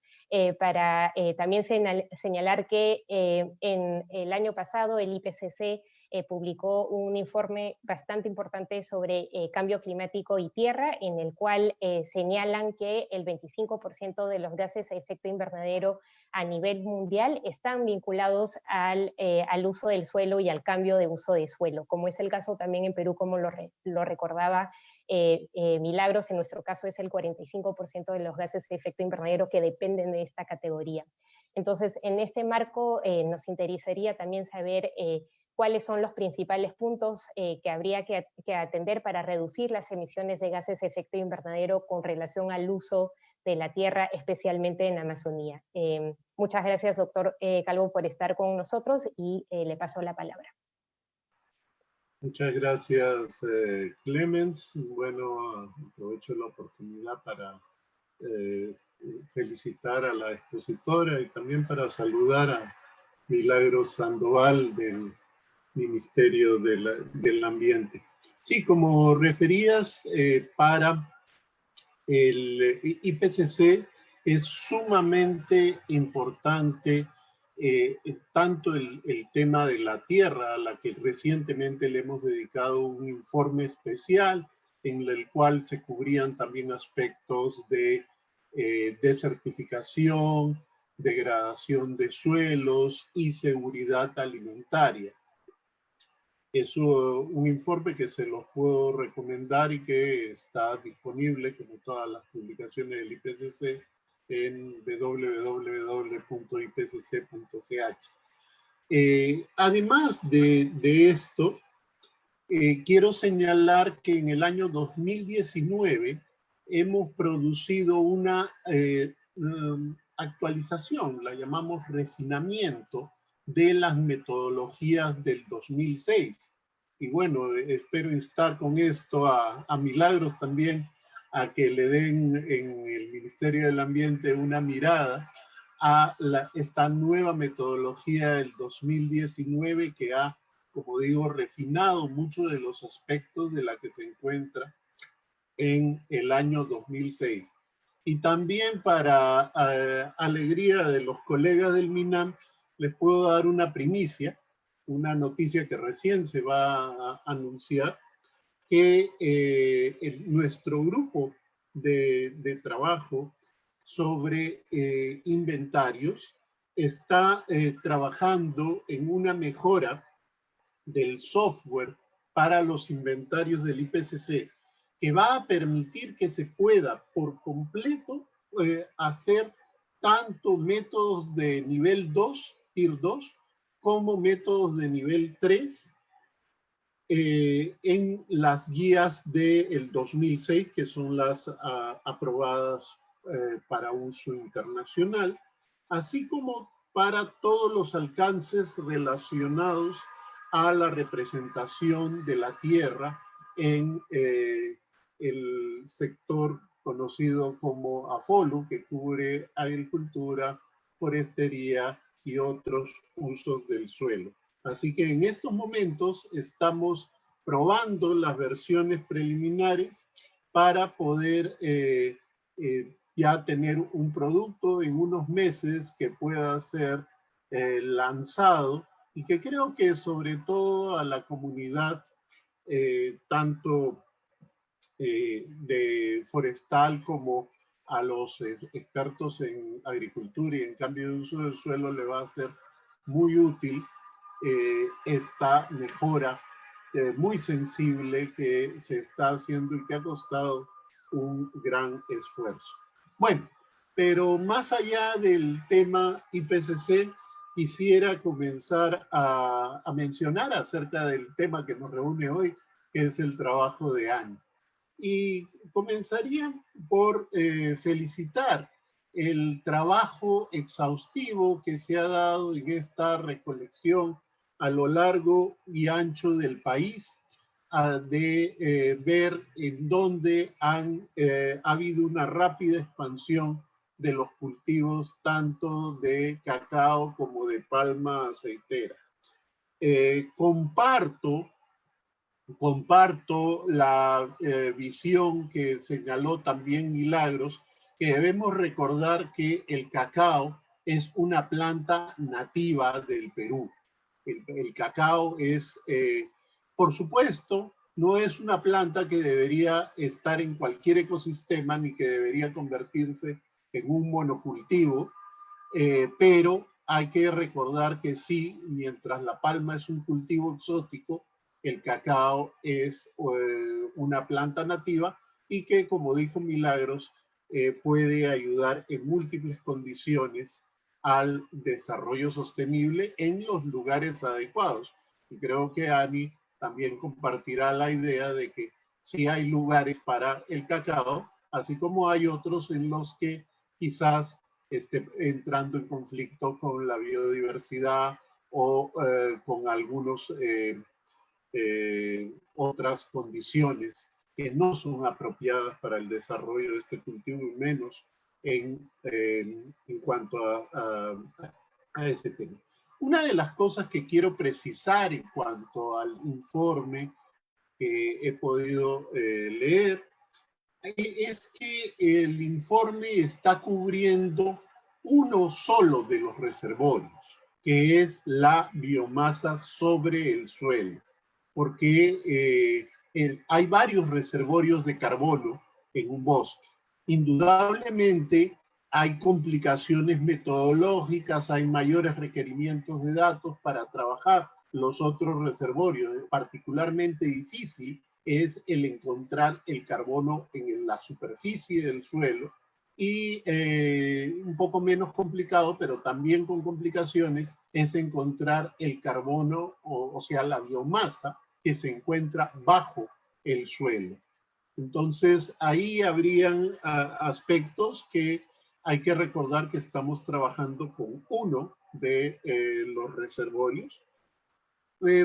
A: para también señalar que en el año pasado el IPCC publicó un informe bastante importante sobre cambio climático y tierra, en el cual señalan que el 25% de los gases a efecto invernadero a nivel mundial están vinculados al uso del suelo y al cambio de uso de suelo, como es el caso también en Perú, como lo recordaba Milagros. En nuestro caso es el 45% de los gases de efecto invernadero que dependen de esta categoría. Entonces, en este marco nos interesaría también saber cuáles son los principales puntos que habría que atender para reducir las emisiones de gases de efecto invernadero con relación al uso de la tierra, especialmente en Amazonía. Muchas gracias, doctor Calvo, por estar con nosotros y le paso la palabra.
D: Muchas gracias, Clemens. Bueno, aprovecho la oportunidad para felicitar a la expositora y también para saludar a Milagros Sandoval del Ministerio del Ambiente. Sí, como referías, para el IPCC es sumamente importante tanto el tema de la tierra, a la que recientemente le hemos dedicado un informe especial en el cual se cubrían también aspectos de desertificación, degradación de suelos y seguridad alimentaria. Es un informe que se los puedo recomendar y que está disponible, como todas las publicaciones del IPCC, en www.ipcc.ch. Además de esto, quiero señalar que en el año 2019 hemos producido una actualización, la llamamos refinamiento, de las metodologías del 2006. Y bueno, espero instar con esto a Milagros también a que le den en el Ministerio del Ambiente una mirada a esta nueva metodología del 2019 que ha, como digo, refinado muchos de los aspectos de la que se encuentra en el año 2006. Y también para alegría de los colegas del MINAM, les puedo dar una primicia, una noticia que recién se va a anunciar, que nuestro grupo de trabajo sobre inventarios está trabajando en una mejora del software para los inventarios del IPCC, que va a permitir que se pueda por completo hacer tanto métodos de nivel 2, Tier 2, como métodos de nivel 3 en las guías del 2006, que son las aprobadas para uso internacional, así como para todos los alcances relacionados a la representación de la tierra en el sector conocido como AFOLU, que cubre agricultura, forestería y otros usos del suelo. Así que en estos momentos estamos probando las versiones preliminares para poder ya tener un producto en unos meses que pueda ser lanzado y que creo que sobre todo a la comunidad tanto de forestal como a los expertos en agricultura y en cambio de uso del suelo le va a ser muy útil esta mejora muy sensible que se está haciendo y que ha costado un gran esfuerzo. Bueno, pero más allá del tema IPCC, quisiera comenzar a mencionar acerca del tema que nos reúne hoy, que es el trabajo de Ani. Y comenzaría por felicitar el trabajo exhaustivo que se ha dado en esta recolección a lo largo y ancho del país, de ver en dónde ha habido una rápida expansión de los cultivos tanto de cacao como de palma aceitera. Comparto la visión que señaló también Milagros, que debemos recordar que el cacao es una planta nativa del Perú. El cacao es, por supuesto, no es una planta que debería estar en cualquier ecosistema ni que debería convertirse en un monocultivo, pero hay que recordar que sí, mientras la palma es un cultivo exótico, el cacao es una planta nativa y que, como dijo Milagros, puede ayudar en múltiples condiciones al desarrollo sostenible en los lugares adecuados. Y creo que Ani también compartirá la idea de que si hay lugares para el cacao, así como hay otros en los que quizás esté entrando en conflicto con la biodiversidad o con algunos otras condiciones que no son apropiadas para el desarrollo de este cultivo y menos en cuanto a ese tema. Una de las cosas que quiero precisar en cuanto al informe que he podido leer es que el informe está cubriendo uno solo de los reservorios, que es la biomasa sobre el suelo, porque hay varios reservorios de carbono en un bosque. Indudablemente hay complicaciones metodológicas, hay mayores requerimientos de datos para trabajar los otros reservorios. Particularmente difícil es el encontrar el carbono en la superficie del suelo y un poco menos complicado, pero también con complicaciones, es encontrar el carbono, o sea, la biomasa que se encuentra bajo el suelo. Entonces, ahí habrían aspectos que hay que recordar que estamos trabajando con uno de los reservorios.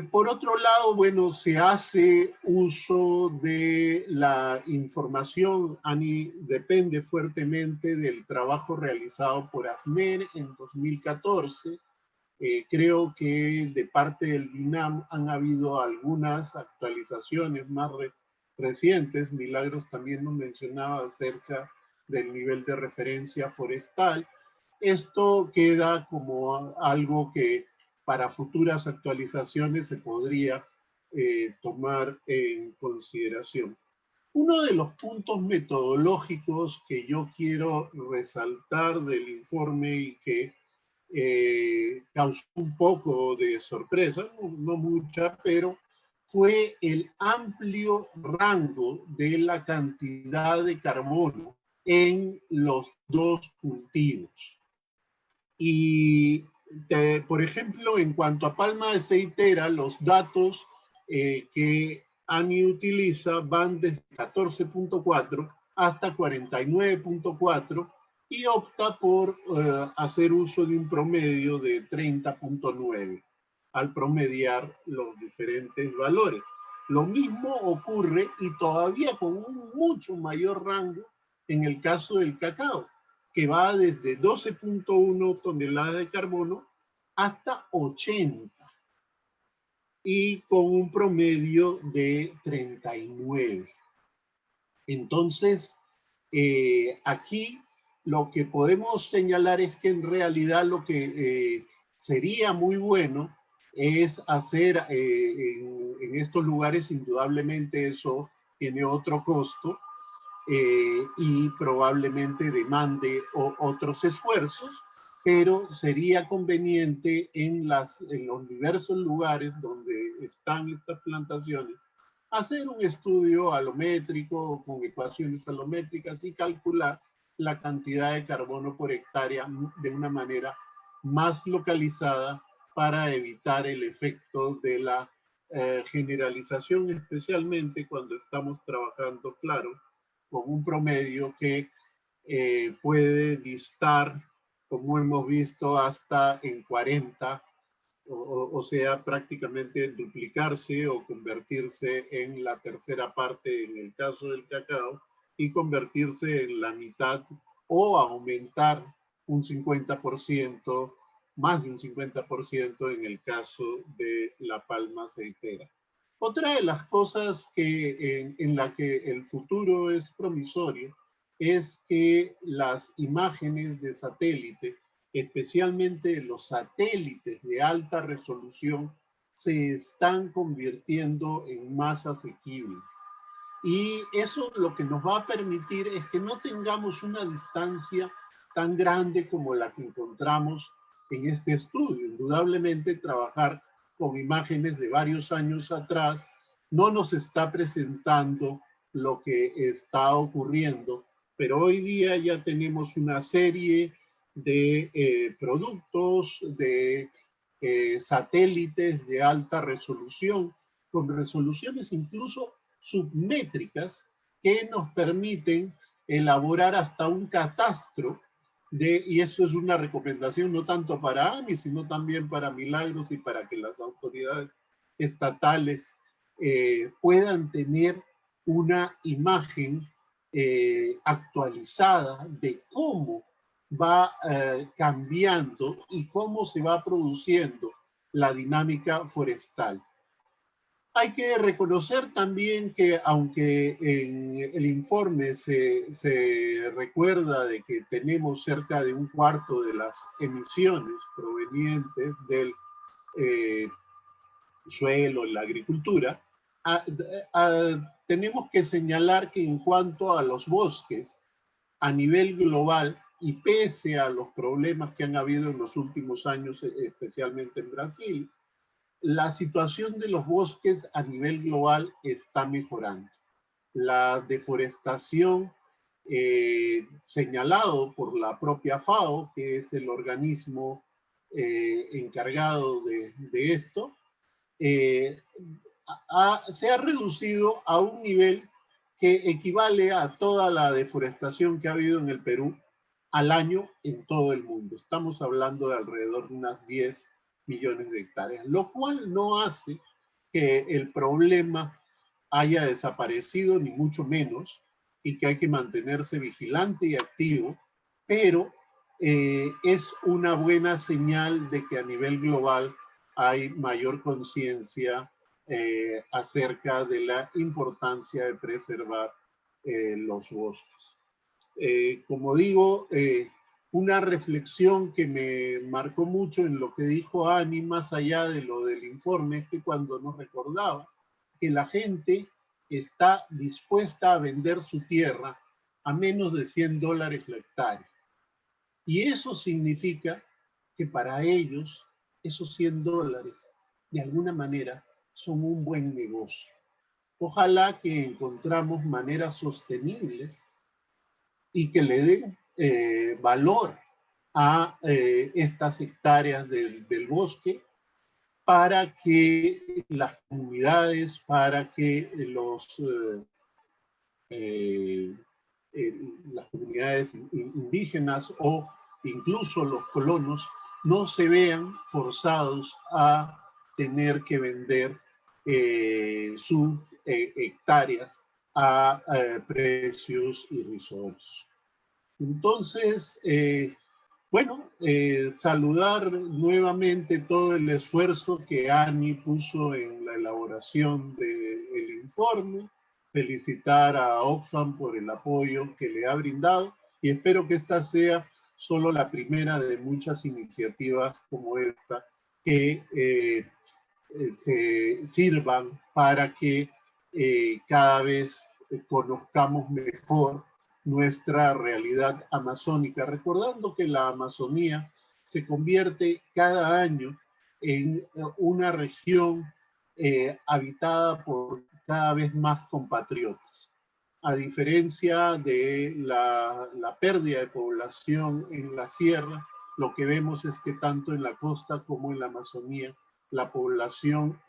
D: Por otro lado, bueno, se hace uso de la información, Ani, depende fuertemente del trabajo realizado por AFNER en 2014. Creo que de parte del BINAM han habido algunas actualizaciones más recientes. Milagros también nos mencionaba acerca del nivel de referencia forestal. Esto queda como algo que para futuras actualizaciones se podría tomar en consideración. Uno de los puntos metodológicos que yo quiero resaltar del informe y que causó un poco de sorpresa, no mucha, pero fue el amplio rango de la cantidad de carbono en los dos cultivos. Y, por ejemplo, en cuanto a palma aceitera, los datos que ANI utiliza van desde 14.4 hasta 49.4 y opta por hacer uso de un promedio de 30.9 al promediar los diferentes valores. Lo mismo ocurre y todavía con un mucho mayor rango en el caso del cacao, que va desde 12.1 toneladas de carbono hasta 80 y con un promedio de 39. Entonces, aquí lo que podemos señalar es que en realidad lo que sería muy bueno es hacer en estos lugares, indudablemente eso tiene otro costo, y probablemente demande otros esfuerzos, pero sería conveniente en los diversos lugares donde están estas plantaciones hacer un estudio alométrico con ecuaciones alométricas y calcular la cantidad de carbono por hectárea de una manera más localizada para evitar el efecto de la generalización, especialmente cuando estamos trabajando, claro, con un promedio que puede distar, como hemos visto, hasta en 40, o sea, prácticamente duplicarse o convertirse en la tercera parte en el caso del cacao y convertirse en la mitad o aumentar un 50%, más de un 50% en el caso de la palma aceitera. Otra de las cosas que, en la que el futuro es promisorio es que las imágenes de satélite, especialmente los satélites de alta resolución, se están convirtiendo en más asequibles. Y eso lo que nos va a permitir es que no tengamos una distancia tan grande como la que encontramos en este estudio. Indudablemente trabajar con imágenes de varios años atrás no nos está presentando lo que está ocurriendo, pero hoy día ya tenemos una serie de productos, de satélites de alta resolución, con resoluciones incluso submétricas que nos permiten elaborar hasta un catastro y eso es una recomendación no tanto para ANI, sino también para Milagros y para que las autoridades estatales puedan tener una imagen actualizada de cómo va cambiando y cómo se va produciendo la dinámica forestal. Hay que reconocer también que aunque en el informe se recuerda de que tenemos cerca de un cuarto de las emisiones provenientes del suelo, la agricultura, tenemos que señalar que en cuanto a los bosques, a nivel global, y pese a los problemas que han habido en los últimos años, especialmente en Brasil, la situación de los bosques a nivel global está mejorando. La deforestación señalado por la propia FAO, que es el organismo encargado de esto, se ha reducido a un nivel que equivale a toda la deforestación que ha habido en el Perú al año en todo el mundo. Estamos hablando de alrededor de unas 10 millones de hectáreas, lo cual no hace que el problema haya desaparecido, ni mucho menos, y que hay que mantenerse vigilante y activo, pero es una buena señal de que a nivel global hay mayor conciencia acerca de la importancia de preservar los bosques. Como digo, una reflexión que me marcó mucho en lo que dijo Ani, más allá de lo del informe, es que cuando nos recordaba que la gente está dispuesta a vender su tierra a menos de $100 la hectárea. Y eso significa que para ellos esos $100 de alguna manera son un buen negocio. Ojalá que encontramos maneras sostenibles y que le den valor a estas hectáreas del bosque para que las comunidades, para que las comunidades indígenas o incluso los colonos no se vean forzados a tener que vender sus hectáreas a precios irrisorios. Entonces, bueno, saludar nuevamente todo el esfuerzo que Ani puso en la elaboración del informe, felicitar a Oxfam por el apoyo que le ha brindado y espero que esta sea solo la primera de muchas iniciativas como esta que se sirvan para que cada vez conozcamos mejor nuestra realidad amazónica, recordando que la Amazonía se convierte cada año en una región habitada por cada vez más compatriotas. A diferencia de la pérdida de población en la sierra, lo que vemos es que tanto en la costa como en la Amazonía, la población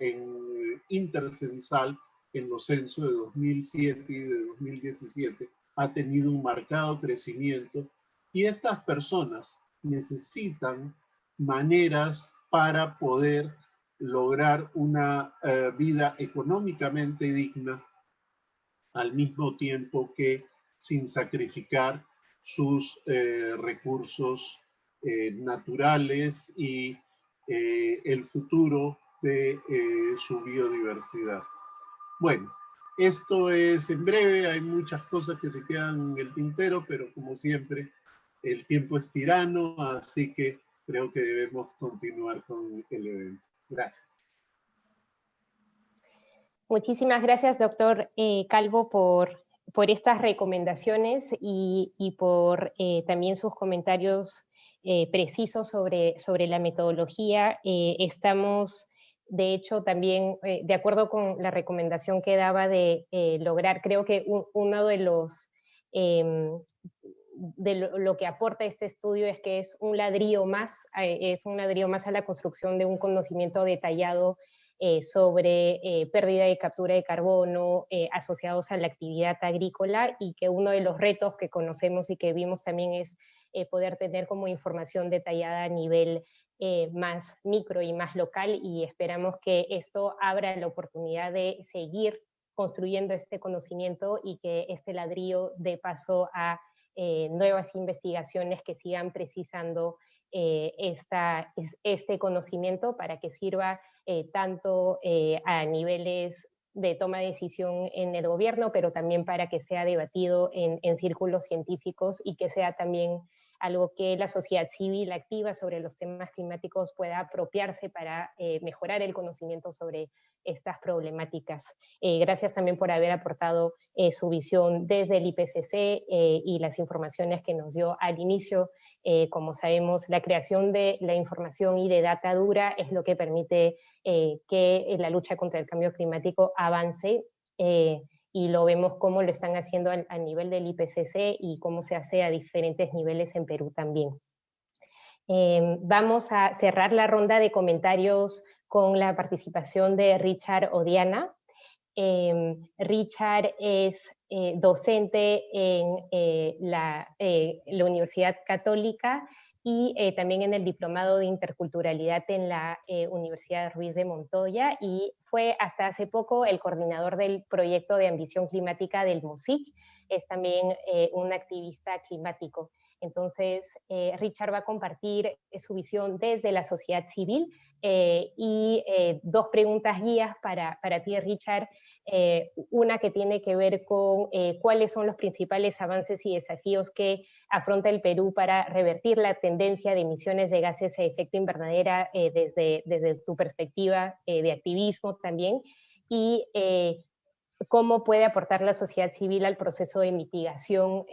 D: intercensal en los censos de 2007 y de 2017 ha tenido un marcado crecimiento y estas personas necesitan maneras para poder lograr una vida económicamente digna al mismo tiempo que sin sacrificar sus recursos naturales y el futuro de su biodiversidad. Bueno, esto es en breve, hay muchas cosas que se quedan en el tintero, pero como siempre, el tiempo es tirano, así que creo que debemos continuar con el evento. Gracias.
A: Muchísimas gracias, doctor Calvo, por estas recomendaciones y por también sus comentarios precisos sobre la metodología. Estamos, de hecho, también de acuerdo con la recomendación que daba de lograr, creo que uno de los... lo que aporta este estudio es que es un ladrillo más a la construcción de un conocimiento detallado sobre pérdida y captura de carbono asociados a la actividad agrícola, y que uno de los retos que conocemos y que vimos también es poder tener como información detallada a nivel más micro y más local, y esperamos que esto abra la oportunidad de seguir construyendo este conocimiento y que este ladrillo dé paso a nuevas investigaciones que sigan precisando este conocimiento para que sirva tanto a niveles de toma de decisión en el gobierno, pero también para que sea debatido en círculos científicos, y que sea también algo que la sociedad civil activa sobre los temas climáticos pueda apropiarse para mejorar el conocimiento sobre estas problemáticas. Gracias también por haber aportado su visión desde el IPCC y las informaciones que nos dio al inicio. Como sabemos, la creación de la información y de data dura es lo que permite que la lucha contra el cambio climático avance, y lo vemos cómo lo están haciendo a nivel del IPCC y cómo se hace a diferentes niveles en Perú también. Vamos a cerrar la ronda de comentarios con la participación de Richard Odiana. Richard es docente en la Universidad Católica y también en el Diplomado de Interculturalidad en la Universidad Ruiz de Montoya, y fue hasta hace poco el coordinador del proyecto de ambición climática del MOSIC. Es también un activista climático. Entonces, Richard va a compartir su visión desde la sociedad civil y dos preguntas guías para ti, Richard. Una que tiene que ver con cuáles son los principales avances y desafíos que afronta el Perú para revertir la tendencia de emisiones de gases de efecto invernadero desde tu perspectiva de activismo también, y cómo puede aportar la sociedad civil al proceso de mitigación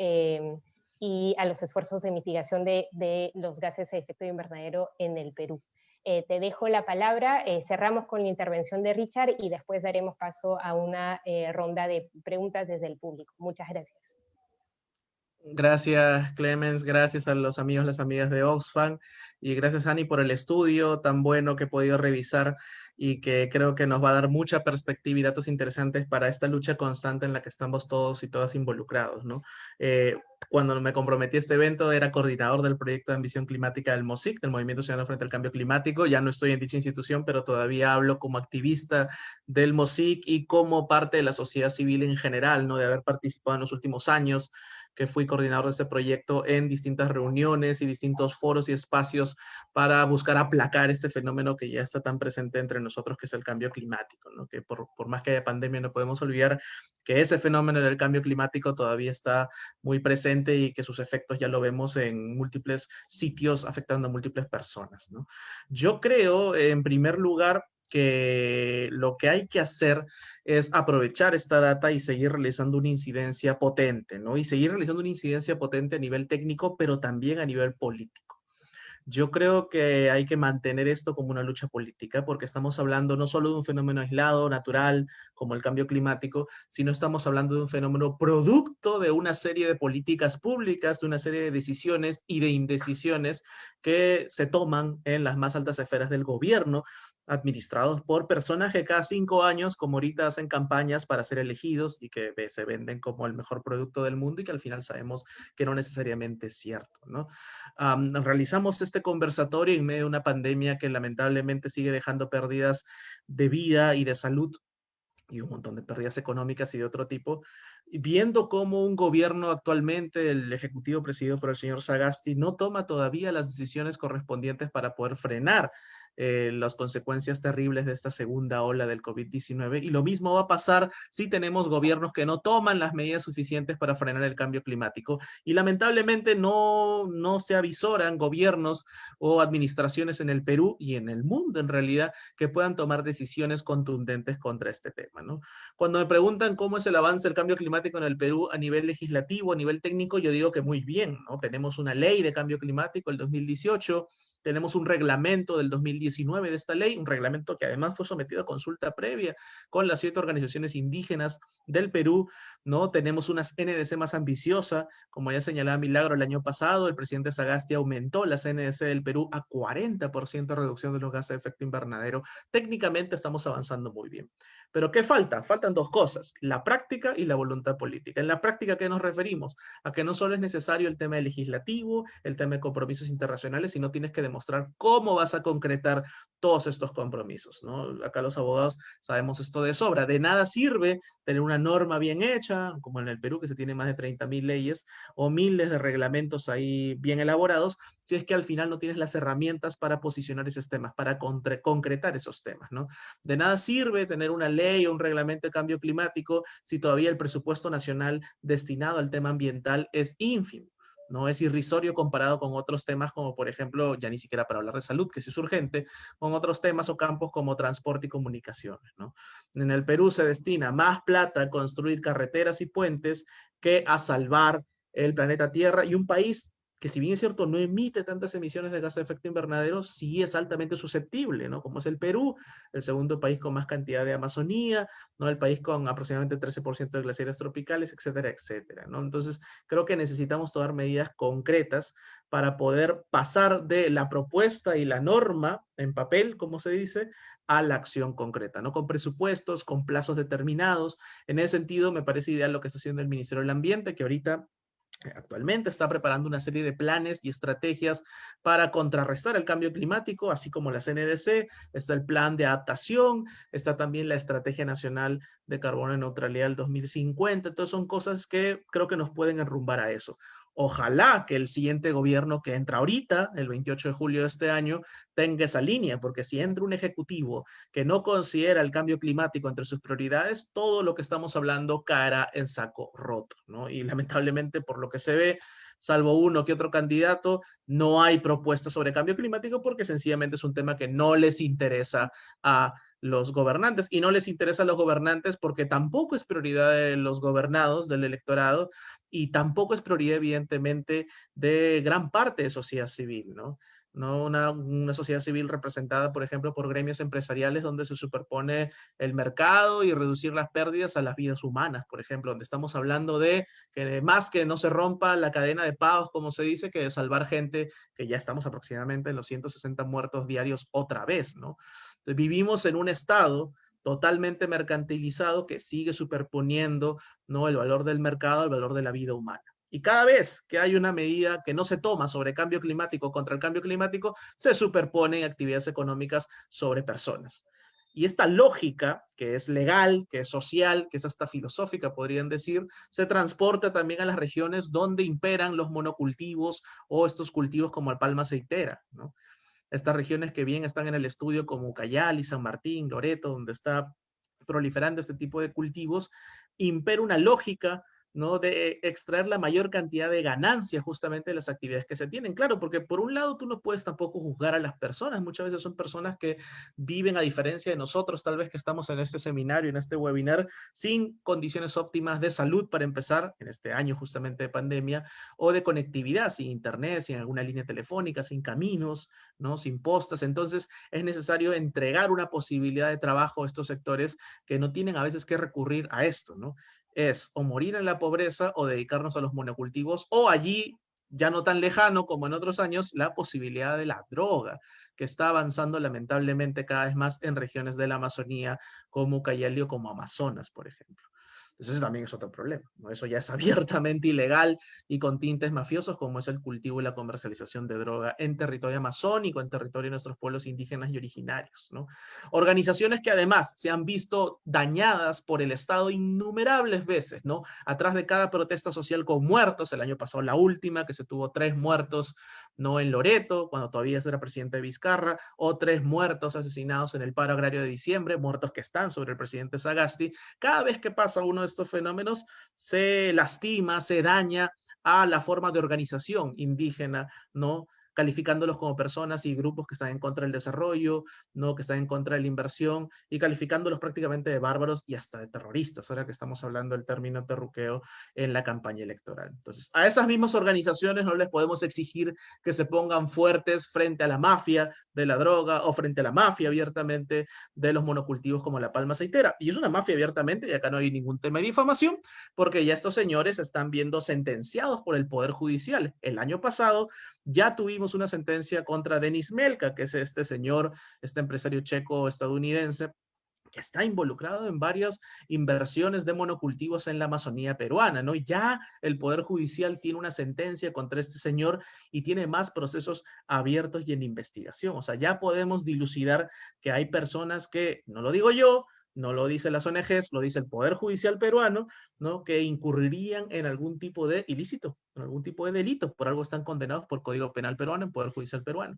A: y a los esfuerzos de mitigación de los gases de efecto invernadero en el Perú. Te dejo la palabra, cerramos con la intervención de Richard y después daremos paso a una ronda de preguntas desde el público. Muchas gracias.
E: Gracias, Clemens, gracias a los amigos, las amigas de Oxfam, y gracias, Ani, por el estudio tan bueno que he podido revisar y que creo que nos va a dar mucha perspectiva y datos interesantes para esta lucha constante en la que estamos todos y todas involucrados, ¿no? Cuando me comprometí a este evento era coordinador del proyecto de ambición climática del MOSIC, del Movimiento Ciudadano Frente al Cambio Climático. Ya no estoy en dicha institución, pero todavía hablo como activista del MOSIC y como parte de la sociedad civil en general, ¿no? De haber participado en los últimos años, que fui coordinador de este proyecto en distintas reuniones y distintos foros y espacios para buscar aplacar este fenómeno que ya está tan presente entre nosotros, que es el cambio climático, ¿no? Que por más que haya pandemia, no podemos olvidar que ese fenómeno del cambio climático todavía está muy presente y que sus efectos ya lo vemos en múltiples sitios, afectando a múltiples personas, ¿no? Yo creo, en primer lugar, que lo que hay que hacer es aprovechar esta data y seguir realizando una incidencia potente, ¿no? Y seguir realizando una incidencia potente a nivel técnico, pero también a nivel político. Yo creo que hay que mantener esto como una lucha política, porque estamos hablando no solo de un fenómeno aislado, natural, como el cambio climático, sino estamos hablando de un fenómeno producto de una serie de políticas públicas, de una serie de decisiones y de indecisiones que se toman en las más altas esferas del gobierno, administrados por personas que cada 5 años, como ahorita, hacen campañas para ser elegidos y que se venden como el mejor producto del mundo y que al final sabemos que no necesariamente es cierto, ¿no? Realizamos este conversatorio en medio de una pandemia que lamentablemente sigue dejando pérdidas de vida y de salud y un montón de pérdidas económicas y de otro tipo, viendo cómo un gobierno actualmente, el ejecutivo presidido por el señor Sagasti, no toma todavía las decisiones correspondientes para poder frenar las consecuencias terribles de esta segunda ola del COVID-19, y lo mismo va a pasar si tenemos gobiernos que no toman las medidas suficientes para frenar el cambio climático, y lamentablemente no se avisoran gobiernos o administraciones en el Perú y en el mundo en realidad que puedan tomar decisiones contundentes contra este tema, ¿no? Cuando me preguntan cómo es el avance del cambio climático en el Perú a nivel legislativo, a nivel técnico, yo digo que muy bien, ¿no? Tenemos una ley de cambio climático, el 2018, tenemos un reglamento del 2019 de esta ley, un reglamento que además fue sometido a consulta previa con las 7 organizaciones indígenas del Perú, ¿no? Tenemos una NDC más ambiciosa, como ya señalaba Milagro el año pasado, el presidente Sagasti aumentó la NDC del Perú a 40% de reducción de los gases de efecto invernadero. Técnicamente estamos avanzando muy bien. Pero ¿qué falta? Faltan 2 cosas, la práctica y la voluntad política. En la práctica, ¿a qué nos referimos? A que no solo es necesario el tema legislativo, el tema de compromisos internacionales, sino tienes que demostrar cómo vas a concretar todos estos compromisos, ¿no? Acá los abogados sabemos esto de sobra. De nada sirve tener una norma bien hecha, como en el Perú, que se tiene más de 30.000 leyes, o miles de reglamentos ahí bien elaborados, si es que al final no tienes las herramientas para posicionar esos temas, para concretar esos temas, ¿no? De nada sirve tener una ley o un reglamento de cambio climático si todavía el presupuesto nacional destinado al tema ambiental es ínfimo. No es irrisorio comparado con otros temas como, por ejemplo, ya ni siquiera para hablar de salud, que sí es urgente, con otros temas o campos como transporte y comunicaciones, ¿no? En el Perú se destina más plata a construir carreteras y puentes que a salvar el planeta Tierra, y un país que, si bien es cierto no emite tantas emisiones de gases de efecto invernadero, sí es altamente susceptible, ¿no? Como es el Perú, el segundo país con más cantidad de Amazonía, ¿no? El país con aproximadamente 13% de glaciares tropicales, etcétera, etcétera, ¿no? Entonces, creo que necesitamos tomar medidas concretas para poder pasar de la propuesta y la norma en papel, como se dice, a la acción concreta, ¿no? Con presupuestos, con plazos determinados. En ese sentido, me parece ideal lo que está haciendo el Ministerio del Ambiente, que ahorita actualmente está preparando una serie de planes y estrategias para contrarrestar el cambio climático, así como la CNDC, está el plan de adaptación, está también la Estrategia Nacional de Carbono y Neutralidad del 2050, entonces son cosas que creo que nos pueden enrumbar a eso. Ojalá que el siguiente gobierno que entra ahorita, el 28 de julio de este año, tenga esa línea, porque si entra un ejecutivo que no considera el cambio climático entre sus prioridades, todo lo que estamos hablando caerá en saco roto, ¿no? Y lamentablemente, por lo que se ve, salvo uno que otro candidato, no hay propuestas sobre cambio climático porque sencillamente es un tema que no les interesa a los gobernantes, y no les interesa a los gobernantes porque tampoco es prioridad de los gobernados, del electorado, y tampoco es prioridad evidentemente de gran parte de sociedad civil, ¿no? No una sociedad civil representada, por ejemplo, por gremios empresariales donde se superpone el mercado y reducir las pérdidas a las vidas humanas, por ejemplo, donde estamos hablando de que más que no se rompa la cadena de pagos, como se dice, que de salvar gente, que ya estamos aproximadamente en los 160 muertos diarios otra vez, ¿no? Entonces, vivimos en un estado totalmente mercantilizado que sigue superponiendo, ¿no?, el valor del mercado al valor de la vida humana. Y cada vez que hay una medida que no se toma sobre cambio climático contra el cambio climático, se superponen actividades económicas sobre personas. Y esta lógica, que es legal, que es social, que es hasta filosófica, podrían decir, se transporta también a las regiones donde imperan los monocultivos o estos cultivos como la palma aceitera, ¿no? Estas regiones que bien están en el estudio como Ucayali, San Martín, Loreto, donde está proliferando este tipo de cultivos, impera una lógica, ¿no?, de extraer la mayor cantidad de ganancia justamente de las actividades que se tienen. Claro, porque por un lado tú no puedes tampoco juzgar a las personas, muchas veces son personas que viven, a diferencia de nosotros, tal vez que estamos en este seminario, en este webinar, sin condiciones óptimas de salud para empezar, en este año justamente de pandemia, o de conectividad, sin internet, sin alguna línea telefónica, sin caminos, ¿no?, sin postas. Entonces es necesario entregar una posibilidad de trabajo a estos sectores que no tienen a veces que recurrir a esto, ¿no? Es o morir en la pobreza o dedicarnos a los monocultivos, o allí, ya no tan lejano como en otros años, la posibilidad de la droga, que está avanzando lamentablemente cada vez más en regiones de la Amazonía, como Ucayali o como Amazonas, por ejemplo. Entonces eso también es otro problema, ¿no? Eso ya es abiertamente ilegal y con tintes mafiosos, como es el cultivo y la comercialización de droga en territorio amazónico, en territorio de nuestros pueblos indígenas y originarios, ¿no? Organizaciones que además se han visto dañadas por el Estado innumerables veces, ¿no? Atrás de cada protesta social con muertos, el año pasado la última, que se tuvo 3 muertos, ¿no?, en Loreto, cuando todavía era presidente de Vizcarra, o 3 muertos asesinados en el paro agrario de diciembre, muertos que están sobre el presidente Sagasti. Cada vez que pasa uno de estos fenómenos, se lastima, se daña a la forma de organización indígena, ¿no?, calificándolos como personas y grupos que están en contra del desarrollo, ¿no? Que están en contra de la inversión, y calificándolos prácticamente de bárbaros y hasta de terroristas, ahora que estamos hablando del término terruqueo en la campaña electoral. Entonces, a esas mismas organizaciones no les podemos exigir que se pongan fuertes frente a la mafia de la droga o frente a la mafia abiertamente de los monocultivos como la palma aceitera. Y es una mafia abiertamente, y acá no hay ningún tema de difamación, porque ya estos señores están viendo sentenciados por el Poder Judicial. El año pasado ya tuvimos una sentencia contra Denis Melka, que es este señor, este empresario checo-estadounidense, que está involucrado en varias inversiones de monocultivos en la Amazonía peruana, ¿no? Ya el Poder Judicial tiene una sentencia contra este señor y tiene más procesos abiertos y en investigación. O sea, ya podemos dilucidar que hay personas que, no lo digo yo, no lo dicen las ONGs, lo dice el Poder Judicial peruano, ¿no? Que incurrirían en algún tipo de ilícito, en algún tipo de delito, por algo están condenados por Código Penal peruano, en Poder Judicial peruano.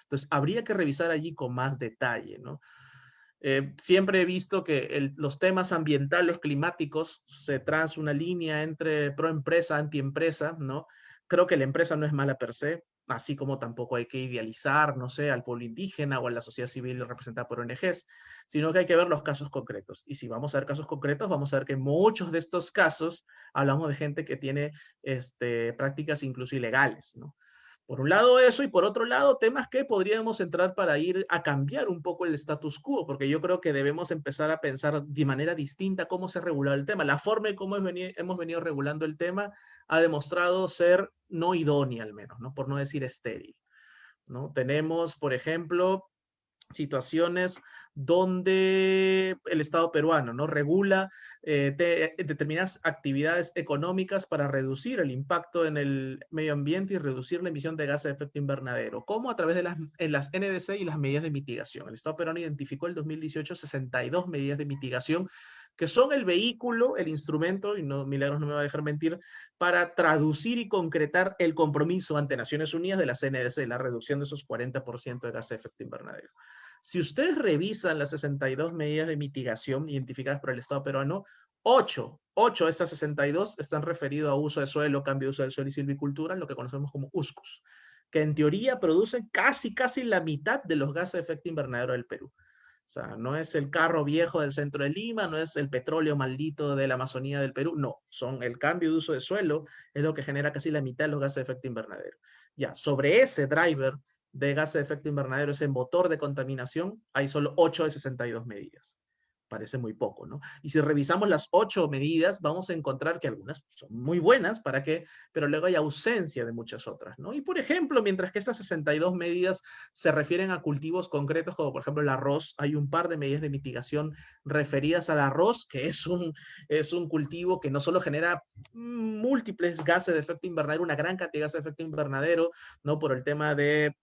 E: Entonces, habría que revisar allí con más detalle, ¿no? Siempre he visto que los temas ambientales, climáticos, se traza una línea entre pro-empresa, anti-empresa, ¿no? Creo que la empresa no es mala per se, así como tampoco hay que idealizar, no sé, al pueblo indígena o a la sociedad civil representada por ONGs, sino que hay que ver los casos concretos. Y si vamos a ver casos concretos, vamos a ver que en muchos de estos casos hablamos de gente que tiene prácticas incluso ilegales, ¿no? Por un lado eso, y por otro lado temas que podríamos entrar para ir a cambiar un poco el status quo, porque yo creo que debemos empezar a pensar de manera distinta cómo se regula el tema. La forma en cómo hemos venido regulando el tema ha demostrado ser no idónea, al menos, ¿no? Por no decir estéril, ¿no? Tenemos, por ejemplo, situaciones donde el Estado peruano, ¿no? Regula determinadas actividades económicas para reducir el impacto en el medio ambiente y reducir la emisión de gases de efecto invernadero, como a través de las NDC y las medidas de mitigación. El Estado peruano identificó en el 2018 62 medidas de mitigación que son el vehículo, el instrumento, y no, Milagros no me va a dejar mentir, para traducir y concretar el compromiso ante Naciones Unidas de la CNDC, la reducción de esos 40% de gases de efecto invernadero. Si ustedes revisan las 62 medidas de mitigación identificadas por el Estado peruano, 8 de estas 62 están referidos a uso de suelo, cambio de uso del suelo y silvicultura, lo que conocemos como USCUS, que en teoría producen casi la mitad de los gases de efecto invernadero del Perú. O sea, no es el carro viejo del centro de Lima, no es el petróleo maldito de la Amazonía del Perú, no, son el cambio de uso de suelo, es lo que genera casi la mitad de los gases de efecto invernadero. Ya, sobre ese driver de gases de efecto invernadero, ese motor de contaminación, hay solo 8 de 62 medidas. Parece muy poco, ¿no? Y si revisamos las 8 medidas, vamos a encontrar que algunas son muy buenas, ¿para qué? Pero luego hay ausencia de muchas otras, ¿no? Y por ejemplo, mientras que estas 62 medidas se refieren a cultivos concretos, como por ejemplo el arroz, hay un par de medidas de mitigación referidas al arroz, que es un cultivo que no solo genera múltiples gases de efecto invernadero, una gran cantidad de gases de efecto invernadero, ¿no? Por el tema de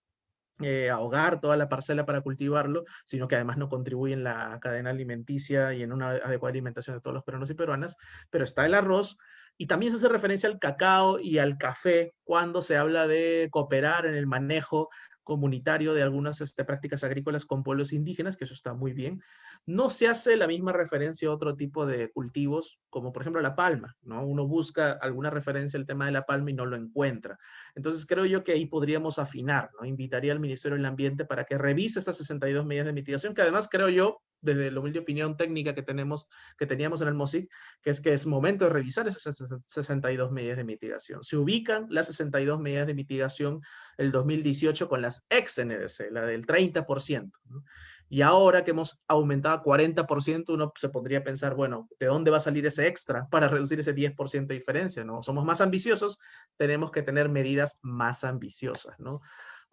E: ahogar toda la parcela para cultivarlo, sino que además no contribuye en la cadena alimenticia y en una adecuada alimentación de todos los peruanos y peruanas, pero está el arroz, y también se hace referencia al cacao y al café cuando se habla de cooperar en el manejo comunitario de algunas prácticas agrícolas con pueblos indígenas, que eso está muy bien. No se hace la misma referencia a otro tipo de cultivos, como por ejemplo la palma, ¿no? Uno busca alguna referencia al tema de la palma y no lo encuentra. Entonces creo yo que ahí podríamos afinar, ¿no? Invitaría al Ministerio del Ambiente para que revise estas 62 medidas de mitigación, que además creo yo, desde la humilde opinión técnica que teníamos en el MOSIC, que es momento de revisar esas 62 medidas de mitigación. Se ubican las 62 medidas de mitigación el 2018 con las ex-NDC, la del 30%, ¿no? Y ahora que hemos aumentado a 40%, uno se podría pensar, bueno, ¿de dónde va a salir ese extra para reducir ese 10% de diferencia, ¿no? Somos más ambiciosos, tenemos que tener medidas más ambiciosas, ¿no?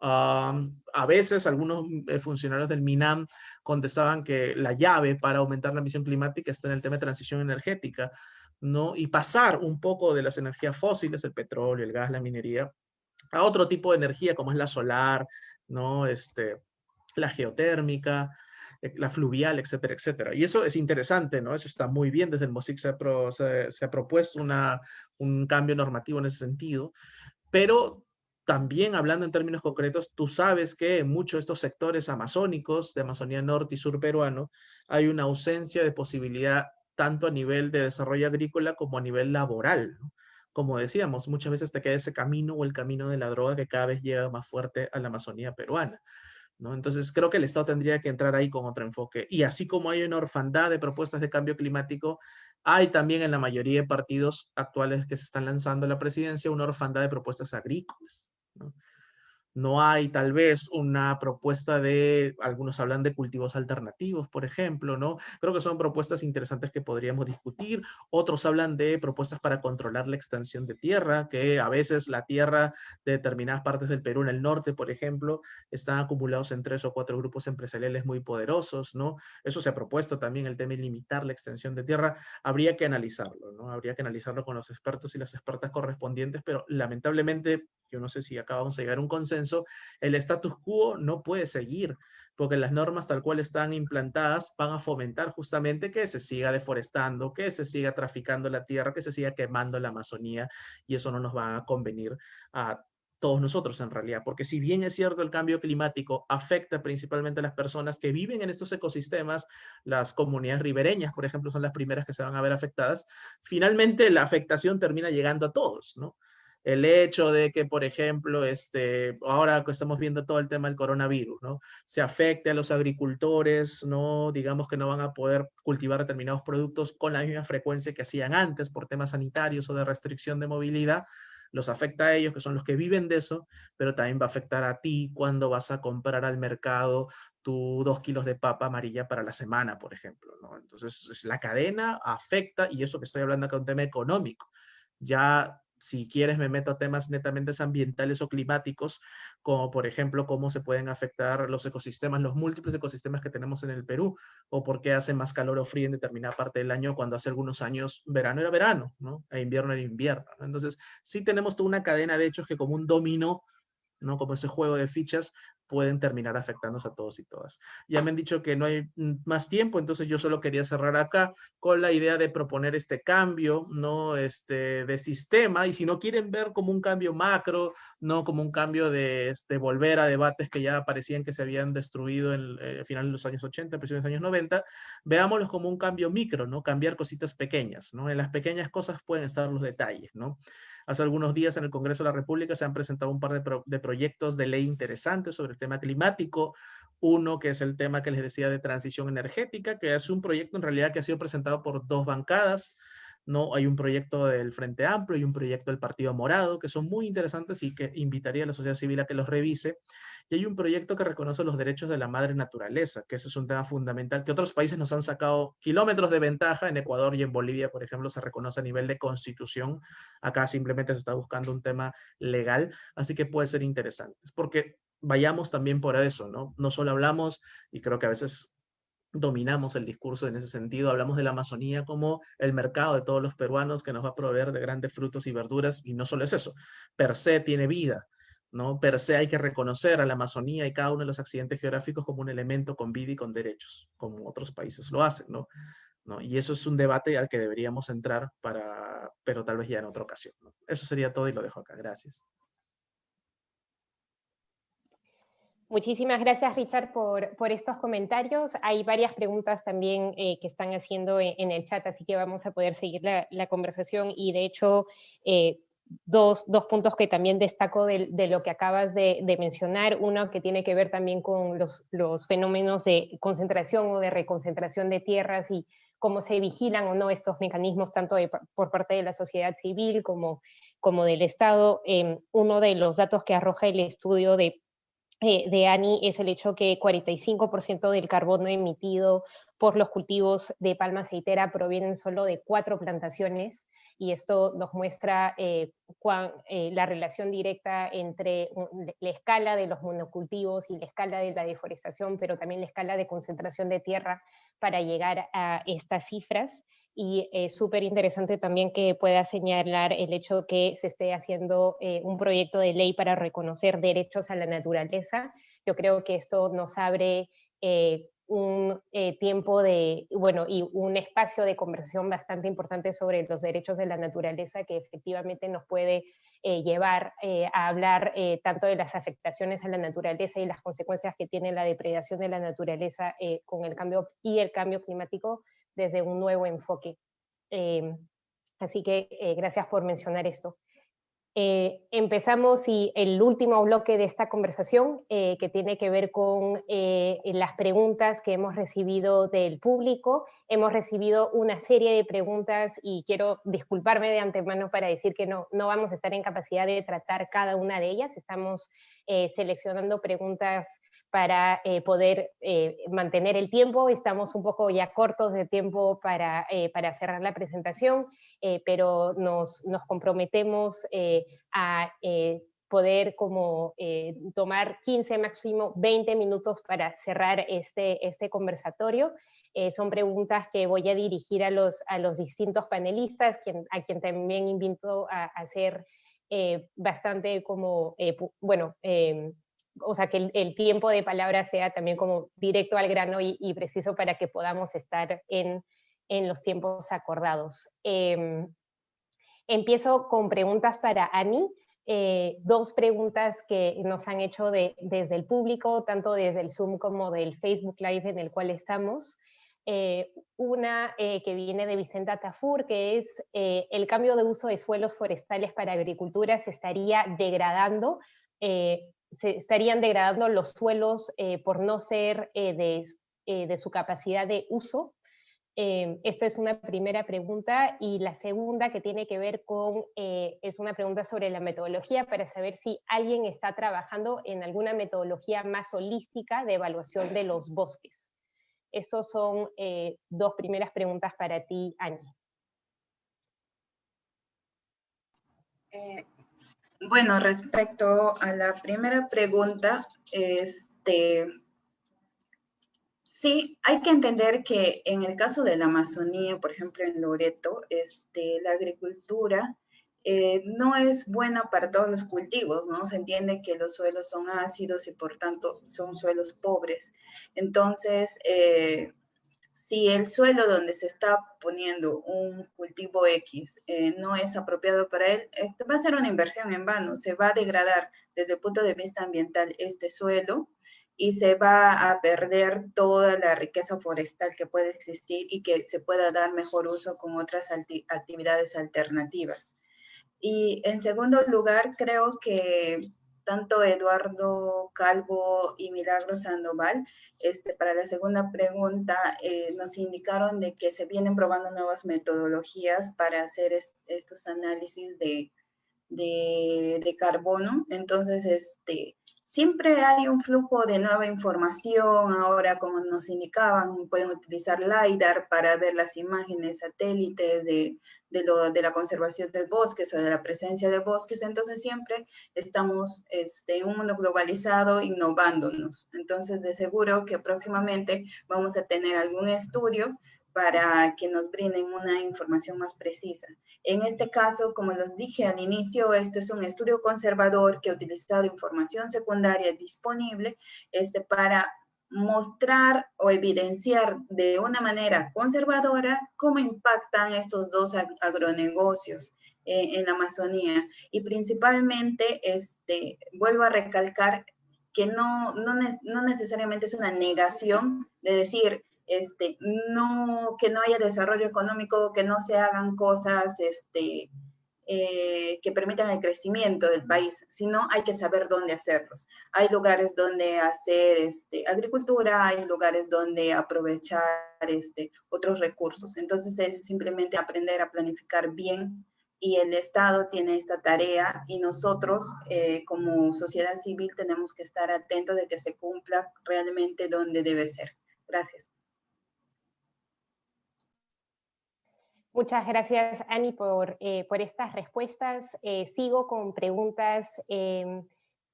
E: A veces algunos funcionarios del MINAM contestaban que la llave para aumentar la emisión climática está en el tema de transición energética, ¿no? Y pasar un poco de las energías fósiles, el petróleo, el gas, la minería, a otro tipo de energía como es la solar, ¿no? La geotérmica, la fluvial, etcétera, etcétera. Y eso es interesante, ¿no? Eso está muy bien. Desde el MOSIC se ha propuesto un cambio normativo en ese sentido, pero también hablando en términos concretos, tú sabes que en muchos de estos sectores amazónicos, de Amazonía Norte y Sur peruano, hay una ausencia de posibilidad tanto a nivel de desarrollo agrícola como a nivel laboral, ¿no? como decíamos, muchas veces te queda ese camino o el camino de la droga que cada vez llega más fuerte a la Amazonía peruana, ¿no? Entonces creo que el Estado tendría que entrar ahí con otro enfoque. Y así como hay una orfandad de propuestas de cambio climático, hay también en la mayoría de partidos actuales que se están lanzando a la presidencia una orfandad de propuestas agrícolas, ¿no? No hay tal vez una propuesta de, algunos hablan de cultivos alternativos, por ejemplo, ¿no? Creo que son propuestas interesantes que podríamos discutir. Otros hablan de propuestas para controlar la extensión de tierra, que a veces la tierra de determinadas partes del Perú, en el norte, por ejemplo, están acumulados en 3 o 4 grupos empresariales muy poderosos, ¿no? Eso se ha propuesto también, el tema de limitar la extensión de tierra. Habría que analizarlo, ¿no? Habría que analizarlo con los expertos y las expertas correspondientes, pero lamentablemente, yo no sé si acá vamos a llegar a un consenso, el status quo no puede seguir, porque las normas tal cual están implantadas van a fomentar justamente que se siga deforestando, que se siga traficando la tierra, que se siga quemando la Amazonía, y eso no nos va a convenir a todos nosotros en realidad, porque si bien es cierto el cambio climático afecta principalmente a las personas que viven en estos ecosistemas, las comunidades ribereñas, por ejemplo, son las primeras que se van a ver afectadas, finalmente la afectación termina llegando a todos, ¿no? El hecho de que, por ejemplo, ahora que estamos viendo todo el tema del coronavirus, ¿no? Se afecte a los agricultores, ¿no? Digamos que no van a poder cultivar determinados productos con la misma frecuencia que hacían antes por temas sanitarios o de restricción de movilidad, los afecta a ellos, que son los que viven de eso, pero también va a afectar a ti cuando vas a comprar al mercado tu 2 kilos de papa amarilla para la semana, por ejemplo, ¿no? Entonces, la cadena afecta, y eso que estoy hablando acá es un tema económico. Ya, si quieres, me meto a temas netamente ambientales o climáticos, como por ejemplo cómo se pueden afectar los ecosistemas, los múltiples ecosistemas que tenemos en el Perú, o por qué hace más calor o frío en determinada parte del año cuando hace algunos años verano era verano, ¿no? E invierno era invierno, ¿no? Entonces, sí tenemos toda una cadena de hechos que como un dominó, ¿no? Como ese juego de fichas, pueden terminar afectándose a todos y todas. Ya me han dicho que no hay más tiempo, entonces yo solo quería cerrar acá con la idea de proponer este cambio, ¿no? De sistema, y si no quieren ver como un cambio macro, no como un cambio de volver a debates que ya parecían que se habían destruido en final de los años 80, principios de los años 90, veámoslos como un cambio micro, ¿no? Cambiar cositas pequeñas, ¿no? En las pequeñas cosas pueden estar los detalles, ¿no? Hace algunos días en el Congreso de la República se han presentado un par de proyectos de ley interesantes sobre el tema climático. Uno que es el tema que les decía de transición energética, que es un proyecto en realidad que ha sido presentado por 2 bancadas, ¿no? Hay un proyecto del Frente Amplio y un proyecto del Partido Morado, que son muy interesantes y que invitaría a la sociedad civil a que los revise. Y hay un proyecto que reconoce los derechos de la madre naturaleza, que ese es un tema fundamental, que otros países nos han sacado kilómetros de ventaja. En Ecuador y en Bolivia, por ejemplo, se reconoce a nivel de constitución. Acá simplemente se está buscando un tema legal, así que puede ser interesante. Porque vayamos también por eso, ¿no? No solo hablamos, y creo que a veces dominamos el discurso en ese sentido, hablamos de la Amazonía como el mercado de todos los peruanos que nos va a proveer de grandes frutos y verduras, y no solo es eso, per se tiene vida, ¿no? Per se hay que reconocer a la Amazonía y cada uno de los accidentes geográficos como un elemento con vida y con derechos, como otros países lo hacen, ¿no? ¿No? Y eso es un debate al que deberíamos entrar pero tal vez ya en otra ocasión, ¿no? Eso sería todo y lo dejo acá. Gracias.
A: Muchísimas gracias, Richard, por estos comentarios. Hay varias preguntas también que están haciendo en el chat, así que vamos a poder seguir la conversación. Y de hecho, dos puntos que también destaco de lo que acabas de mencionar. Uno que tiene que ver también con los fenómenos de concentración o de reconcentración de tierras y cómo se vigilan o no estos mecanismos tanto por parte de la sociedad civil como del Estado. Uno de los datos que arroja el estudio de ANI es el hecho que 45% del carbono emitido por los cultivos de palma aceitera provienen solo de 4 plantaciones, y esto nos muestra la relación directa entre la escala de los monocultivos y la escala de la deforestación, pero también la escala de concentración de tierra para llegar a estas cifras. Y es súper interesante también que pueda señalar el hecho que se esté haciendo un proyecto de ley para reconocer derechos a la naturaleza. Yo creo que esto nos abre un tiempo y un espacio de conversación bastante importante sobre los derechos de la naturaleza, que efectivamente nos puede llevar a hablar tanto de las afectaciones a la naturaleza y las consecuencias que tiene la depredación de la naturaleza con el cambio climático desde un nuevo enfoque. Así que gracias por mencionar esto. Empezamos el último bloque de esta conversación, que tiene que ver con las preguntas que hemos recibido del público. Hemos recibido una serie de preguntas y quiero disculparme de antemano para decir que no vamos a estar en capacidad de tratar cada una de ellas. Estamos seleccionando preguntas para poder mantener el tiempo. Estamos un poco ya cortos de tiempo para cerrar la presentación, pero nos comprometemos a poder tomar 15, máximo 20 minutos para cerrar este conversatorio. Son preguntas que voy a dirigir a los distintos panelistas, a quien también invito a hacer bastante o sea, que el tiempo de palabra sea también como directo al grano y preciso para que podamos estar en los tiempos acordados. Empiezo con preguntas para Ani. Dos preguntas que nos han hecho desde el público, tanto desde el Zoom como del Facebook Live en el cual estamos. Una que viene de Vicenta Tafur, que es el cambio de uso de suelos forestales para agricultura se estarían degradando los suelos por no ser de su capacidad de uso. Esta es una primera pregunta, y la segunda, que tiene que ver es una pregunta sobre la metodología, para saber si alguien está trabajando en alguna metodología más holística de evaluación de los bosques. Estas son dos primeras preguntas para ti, Ani.
B: Bueno, respecto a la primera pregunta, sí, hay que entender que en el caso de la Amazonía, por ejemplo en Loreto, la agricultura no es buena para todos los cultivos, ¿no? Se entiende que los suelos son ácidos y por tanto son suelos pobres. Entonces, si el suelo donde se está poniendo un cultivo X no es apropiado para él, va a ser una inversión en vano, se va a degradar desde el punto de vista ambiental este suelo y se va a perder toda la riqueza forestal que puede existir y que se pueda dar mejor uso con otras actividades alternativas. Y en segundo lugar, creo que tanto Eduardo Calvo y Milagros Sandoval, para la segunda pregunta, nos indicaron de que se vienen probando nuevas metodologías para hacer estos análisis de carbono. Entonces, siempre hay un flujo de nueva información. Ahora, como nos indicaban, pueden utilizar LiDAR para ver las imágenes satélites de la conservación de bosques o de la presencia de bosques. Entonces, siempre estamos en un mundo globalizado, innovándonos. Entonces, de seguro que próximamente vamos a tener algún estudio para que nos brinden una información más precisa. En este caso, como les dije al inicio, este es un estudio conservador que ha utilizado información secundaria disponible para mostrar o evidenciar de una manera conservadora cómo impactan estos dos agronegocios en la Amazonía. Y principalmente, vuelvo a recalcar que no necesariamente es una negación de decir, que no haya desarrollo económico, que no se hagan cosas que permitan el crecimiento del país, sino hay que saber dónde hacerlos. Hay lugares donde hacer agricultura, hay lugares donde aprovechar otros recursos. Entonces es simplemente aprender a planificar bien, y el Estado tiene esta tarea, y nosotros como sociedad civil tenemos que estar atentos de que se cumpla realmente donde debe ser. Gracias.
A: Muchas gracias, Ani, por estas respuestas. Sigo con preguntas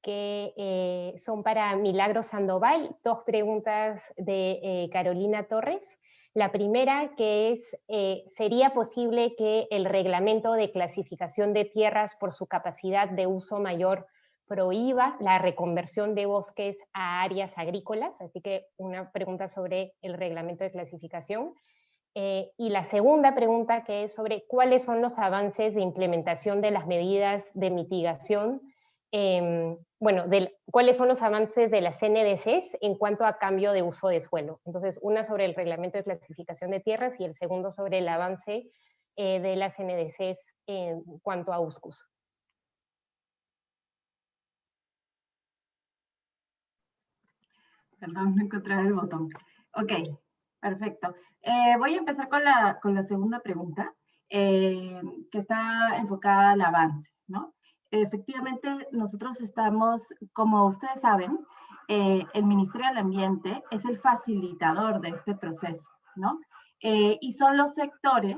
A: que son para Milagros Sandoval, dos preguntas de Carolina Torres. La primera, que es, ¿sería posible que el reglamento de clasificación de tierras por su capacidad de uso mayor prohíba la reconversión de bosques a áreas agrícolas? Así que una pregunta sobre el reglamento de clasificación. Y la segunda pregunta, que es sobre cuáles son los avances de implementación de las medidas de mitigación, cuáles son los avances de las CNDCs en cuanto a cambio de uso de suelo. Entonces, una sobre el reglamento de clasificación de tierras y el segundo sobre el avance de las NDCs en cuanto a USCUS.
C: Perdón, no encontré el botón. Ok, perfecto. Voy a empezar con la segunda pregunta, que está enfocada al avance, ¿no? Efectivamente, nosotros estamos, como ustedes saben, el Ministerio del Ambiente es el facilitador de este proceso, ¿no? Y son los sectores,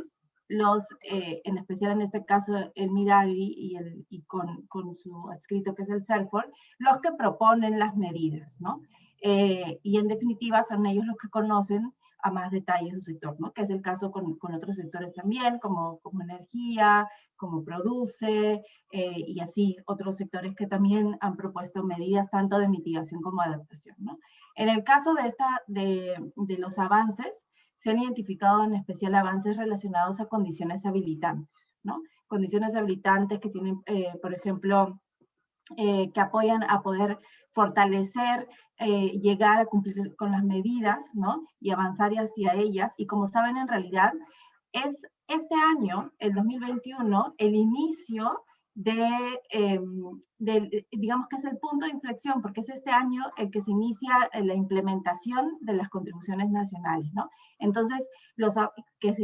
C: en especial en este caso el Midagri y con su adscrito que es el CERFOR, los que proponen las medidas, ¿no? Y en definitiva son ellos los que conocen a más detalle su sector, ¿no? Que es el caso con otros sectores también, como energía, como produce, y así otros sectores que también han propuesto medidas tanto de mitigación como de adaptación, ¿no? En el caso de los avances, se han identificado en especial avances relacionados a condiciones habilitantes, ¿no? Condiciones habilitantes que tienen, por ejemplo, que apoyan a poder fortalecer, llegar a cumplir con las medidas, ¿no? Y avanzar hacia ellas. Y como saben, en realidad, es este año, el 2021, el inicio digamos que es el punto de inflexión, porque es este año el que se inicia la implementación de las contribuciones nacionales, ¿no? Entonces,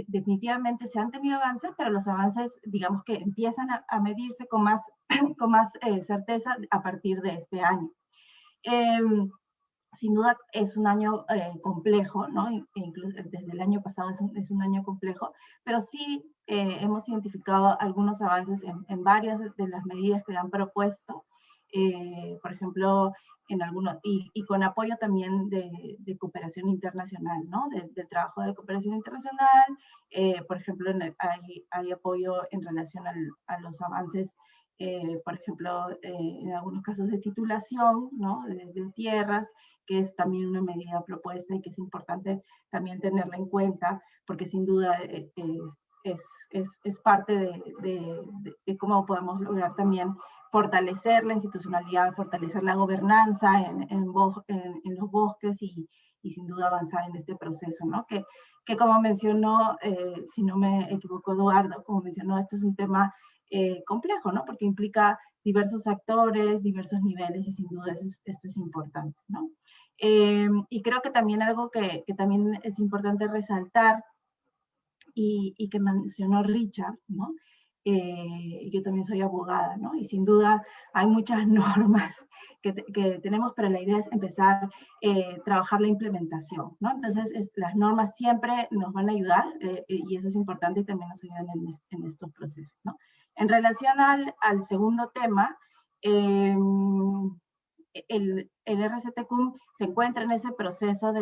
C: definitivamente se han tenido avances, pero los avances, digamos que empiezan a medirse con más certeza a partir de este año. Sin duda es un año complejo, ¿no? Incluso desde el año pasado es un año complejo, pero sí hemos identificado algunos avances en varias de las medidas que han propuesto, por ejemplo, y con apoyo también de cooperación internacional, ¿no? Del trabajo de cooperación internacional, por ejemplo, hay apoyo en relación a los avances, por ejemplo, en algunos casos de titulación, ¿no? De tierras, que es también una medida propuesta y que es importante también tenerla en cuenta, porque sin duda es parte de cómo podemos lograr también fortalecer la institucionalidad, fortalecer la gobernanza en los bosques y sin duda avanzar en este proceso, ¿no? Que como mencionó, si no me equivoco Eduardo, como mencionó, esto es un tema complejo, ¿no? Porque implica diversos actores, diversos niveles y sin duda esto es importante, ¿no? Y creo que también algo que también es importante resaltar y que mencionó Richard, ¿no? Yo también soy abogada, ¿no? Y sin duda hay muchas normas que tenemos, pero la idea es empezar a trabajar la implementación, ¿no? Entonces, las normas siempre nos van a ayudar y eso es importante y también nos ayudan en estos procesos, ¿no? En relación al segundo tema, el RCTCUM se encuentra en ese proceso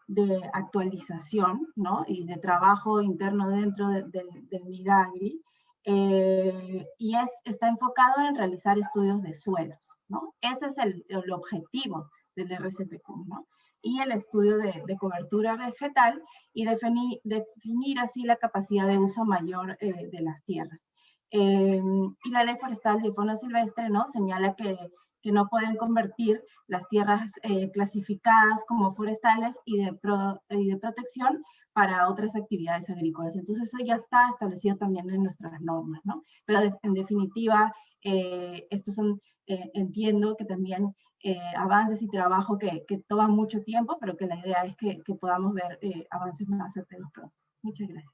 C: de actualización, ¿no? Y de trabajo interno dentro del Midagri, y está enfocado en realizar estudios de suelos, ¿no? Ese es el objetivo del RCTCUM, ¿no? Y el estudio de cobertura vegetal y definir así la capacidad de uso mayor de las tierras. Y la ley forestal de fauna silvestre, ¿no? Señala que no pueden convertir las tierras clasificadas como forestales y de protección para otras actividades agrícolas. Entonces eso ya está establecido también en nuestras normas, ¿no? Pero en definitiva, estos son, entiendo que también avances y trabajo que toman mucho tiempo, pero que la idea es que podamos ver avances más certeros pronto. Muchas gracias.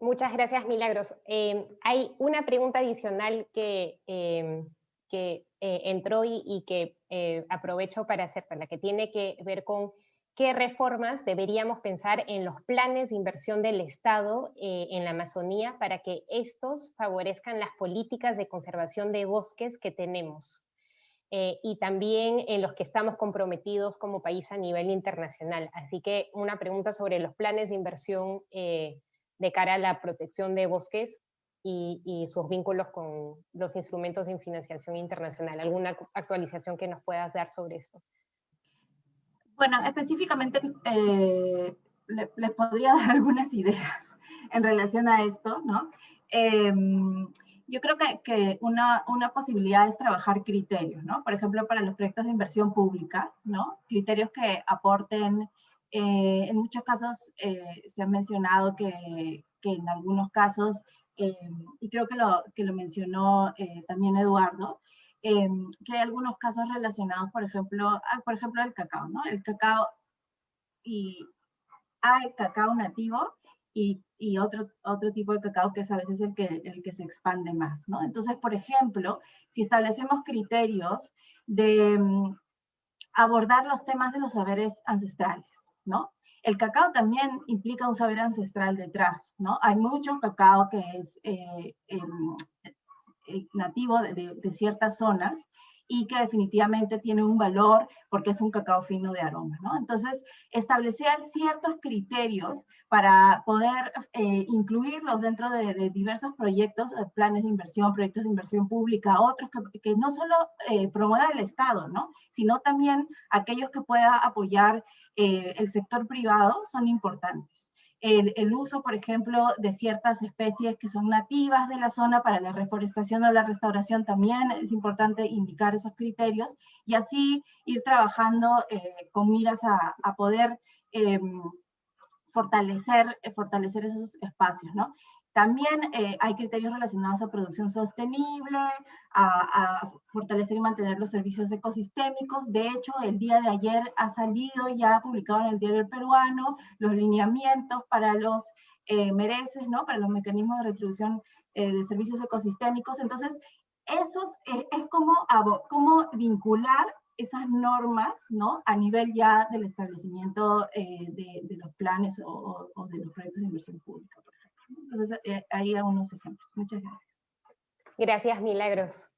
A: Muchas gracias, Milagros. Hay una pregunta adicional que entró y que aprovecho para hacer, la que tiene que ver con qué reformas deberíamos pensar en los planes de inversión del Estado en la Amazonía para que estos favorezcan las políticas de conservación de bosques que tenemos. Y también en los que estamos comprometidos como país a nivel internacional. Así que una pregunta sobre los planes de inversión de cara a la protección de bosques y sus vínculos con los instrumentos de financiación internacional. ¿Alguna actualización que nos puedas dar sobre esto?
C: Bueno, específicamente les podría dar algunas ideas en relación a esto, ¿no? Yo creo que una posibilidad es trabajar criterios, ¿no? Por ejemplo, para los proyectos de inversión pública, ¿no? Criterios que aporten En muchos casos se ha mencionado que en algunos casos, y creo que lo mencionó también Eduardo, que hay algunos casos relacionados, por ejemplo, el cacao, ¿no? El cacao, y hay cacao nativo y otro tipo de cacao que es a veces el que se expande más, ¿no? Entonces, por ejemplo, si establecemos criterios de abordar los temas de los saberes ancestrales, ¿no? El cacao también implica un saber ancestral detrás, ¿no? Hay mucho cacao que es nativo de ciertas zonas y que definitivamente tiene un valor porque es un cacao fino de aroma, ¿no? Entonces, establecer ciertos criterios para poder incluirlos dentro de diversos proyectos, planes de inversión, proyectos de inversión pública, otros que no solo promueva el Estado, ¿no? Sino también aquellos que pueda apoyar el sector privado son importantes. El uso, por ejemplo, de ciertas especies que son nativas de la zona para la reforestación o la restauración, también es importante indicar esos criterios y así ir trabajando con miras a poder fortalecer esos espacios, ¿no? También hay criterios relacionados a producción sostenible, a fortalecer y mantener los servicios ecosistémicos. De hecho, el día de ayer ha salido ya publicado en el Diario El Peruano los lineamientos para los MERECES, ¿no? Para los mecanismos de retribución de servicios ecosistémicos. Entonces, esos es como vincular esas normas, ¿no? A nivel ya del establecimiento de los planes o de los proyectos de inversión pública, por ejemplo. Entonces, ahí algunos ejemplos. Muchas gracias.
A: Gracias, Milagros.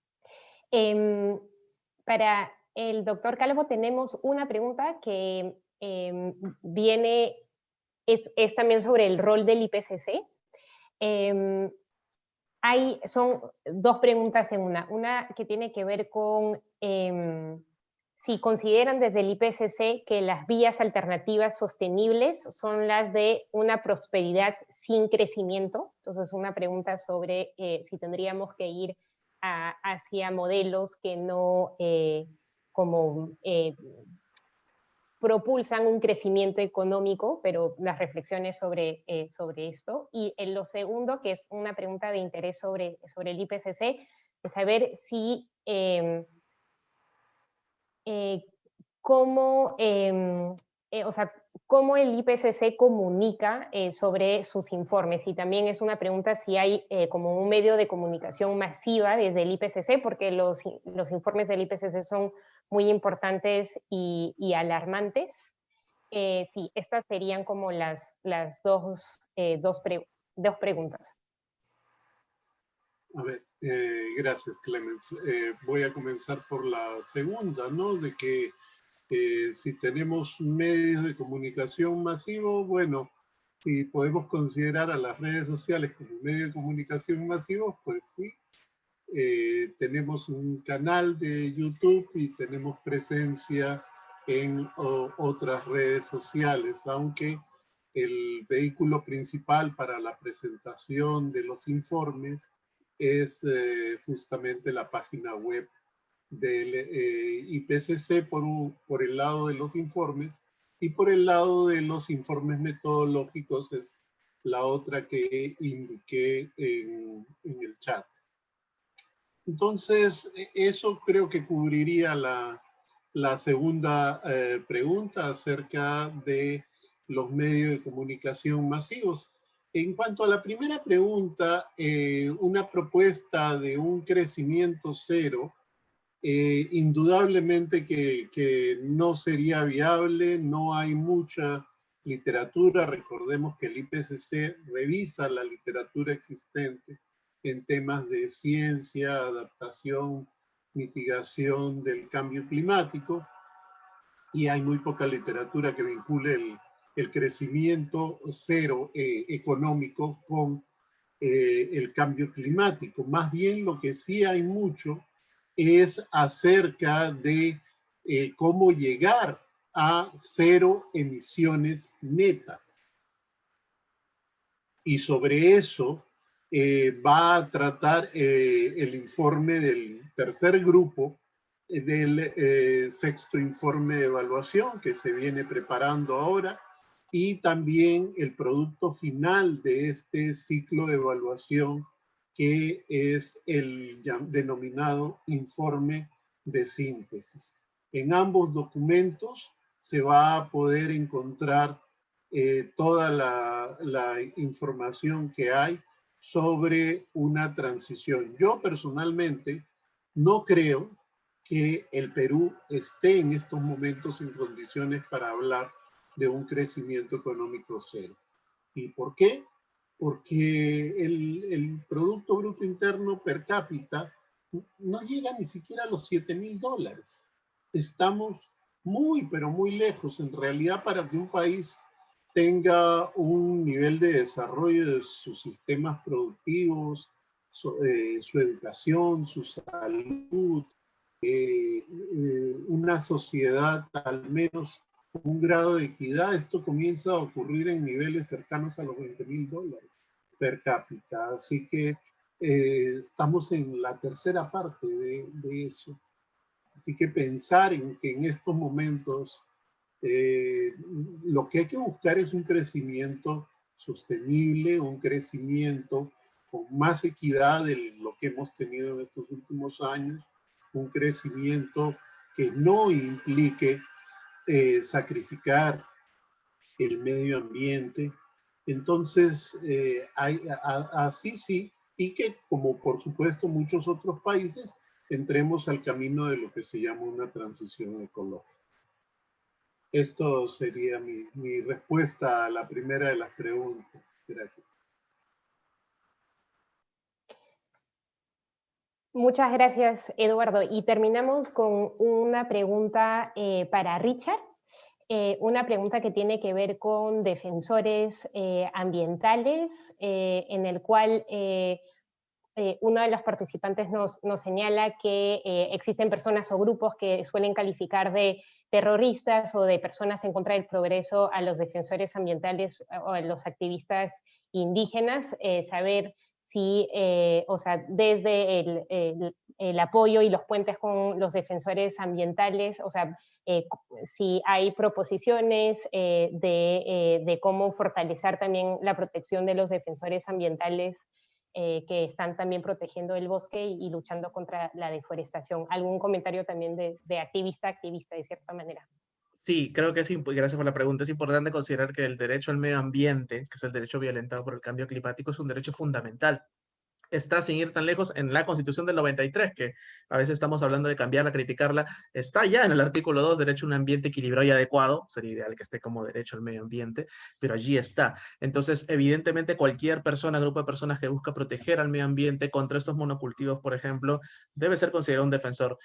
A: Para el doctor Calvo tenemos una pregunta que viene, es también sobre el rol del IPCC. Son dos preguntas en una que tiene que ver con si consideran desde el IPCC que las vías alternativas sostenibles son las de una prosperidad sin crecimiento. Entonces, una pregunta sobre si tendríamos que ir hacia modelos que no propulsan un crecimiento económico, pero las reflexiones sobre esto. Y en lo segundo, que es una pregunta de interés sobre el IPCC, es saber si cómo el IPCC comunica sobre sus informes. Y también es una pregunta si hay como un medio de comunicación masiva desde el IPCC, porque los informes del IPCC son muy importantes y alarmantes. Sí, estas serían como las dos preguntas.
D: A ver, gracias, Clemens. Voy a comenzar por la segunda, ¿no? De que si tenemos medios de comunicación masivo, bueno, si podemos considerar a las redes sociales como medio de comunicación masivo, pues sí. Tenemos un canal de YouTube y tenemos presencia en otras redes sociales, aunque el vehículo principal para la presentación de los informes es justamente la página web del IPCC por el lado de los informes, y por el lado de los informes metodológicos es la otra que indiqué en el chat. Entonces, eso creo que cubriría la segunda pregunta acerca de los medios de comunicación masivos. En cuanto a la primera pregunta, una propuesta de un crecimiento cero, indudablemente que no sería viable, no hay mucha literatura. Recordemos que el IPCC revisa la literatura existente en temas de ciencia, adaptación, mitigación del cambio climático, y hay muy poca literatura que vincule el crecimiento cero económico con el cambio climático. Más bien lo que sí hay mucho es acerca de cómo llegar a cero emisiones netas. Y sobre eso va a tratar el informe del tercer grupo del sexto informe de evaluación que se viene preparando ahora y también el producto final de este ciclo de evaluación, que es el denominado informe de síntesis. En ambos documentos se va a poder encontrar toda la información que hay sobre una transición. Yo personalmente no creo que el Perú esté en estos momentos en condiciones para hablar de un crecimiento económico cero. ¿Y por qué? Porque el Producto Bruto Interno per cápita no llega ni siquiera a los $7.000. Estamos muy, pero muy lejos. En realidad, para que un país tenga un nivel de desarrollo de sus sistemas productivos, su educación, su salud, una sociedad al menos un grado de equidad, esto comienza a ocurrir en niveles cercanos a los $20.000 per cápita. Así que estamos en la tercera parte de eso. Así que pensar en que en estos momentos lo que hay que buscar es un crecimiento sostenible, un crecimiento con más equidad de lo que hemos tenido en estos últimos años, un crecimiento que no implique sacrificar el medio ambiente. Entonces, así sí, y que como por supuesto muchos otros países, entremos al camino de lo que se llama una transición ecológica. Esto sería mi respuesta a la primera de las preguntas. Gracias.
A: Muchas gracias, Eduardo. Y terminamos con una pregunta para Richard. Una pregunta que tiene que ver con defensores ambientales, en el cual uno de los participantes nos señala que existen personas o grupos que suelen calificar de terroristas o de personas en contra del progreso a los defensores ambientales o a los activistas indígenas. Saber si, o sea, desde el apoyo y los puentes con los defensores ambientales, o sea, si hay proposiciones de cómo fortalecer también la protección de los defensores ambientales que están también protegiendo el bosque y luchando contra la deforestación. ¿Algún comentario también de activista a activista, de cierta manera?
E: Sí, creo que gracias por la pregunta. Es importante considerar que el derecho al medio ambiente, que es el derecho violentado por el cambio climático, es un derecho fundamental. Está, sin ir tan lejos, en la Constitución del 93, que a veces estamos hablando de cambiarla, criticarla, está ya en el artículo 2, derecho a un ambiente equilibrado y adecuado. Sería ideal que esté como derecho al medio ambiente, pero allí está. Entonces, evidentemente, cualquier persona, grupo de personas que busca proteger al medio ambiente contra estos monocultivos, por ejemplo, debe ser considerado un defensor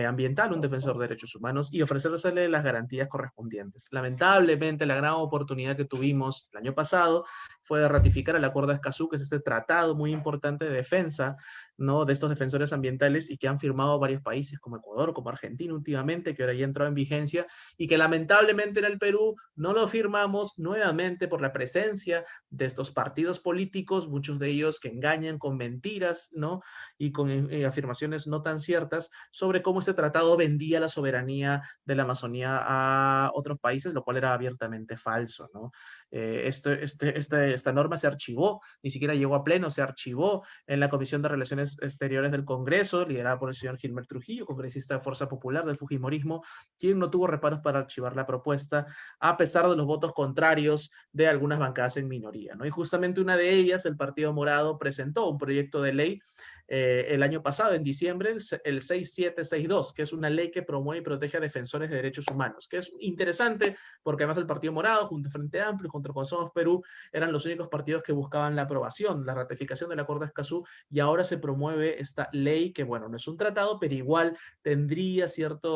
E: ambiental, un defensor de derechos humanos, y ofrecerle las garantías correspondientes. Lamentablemente, la gran oportunidad que tuvimos el año pasado fue de ratificar el Acuerdo de Escazú, que es este tratado muy importante de defensa, ¿no?, de estos defensores ambientales, y que han firmado varios países como Ecuador, como Argentina últimamente, que ahora ya entró en vigencia, y que lamentablemente en el Perú no lo firmamos nuevamente por la presencia de estos partidos políticos, muchos de ellos que engañan con mentiras, ¿no?, y con afirmaciones no tan ciertas sobre cómo este tratado vendía la soberanía de la Amazonía a otros países, lo cual era abiertamente falso, ¿no? Esta norma se archivó, ni siquiera llegó a pleno, se archivó en la Comisión de Relaciones Exteriores del Congreso, liderada por el señor Gilmer Trujillo, congresista de Fuerza Popular del Fujimorismo, quien no tuvo reparos para archivar la propuesta, a pesar de los votos contrarios de algunas bancadas en minoría, ¿no? Y justamente una de ellas, el Partido Morado, presentó un proyecto de ley el año pasado, en diciembre, el 6762, que es una ley que promueve y protege a defensores de derechos humanos, que es interesante porque además el Partido Morado, junto a Frente Amplio, junto con Somos Perú, eran los únicos partidos que buscaban la aprobación, la ratificación del Acuerdo de Escazú, y ahora se promueve esta ley que, bueno, no es un tratado, pero igual tendría cierta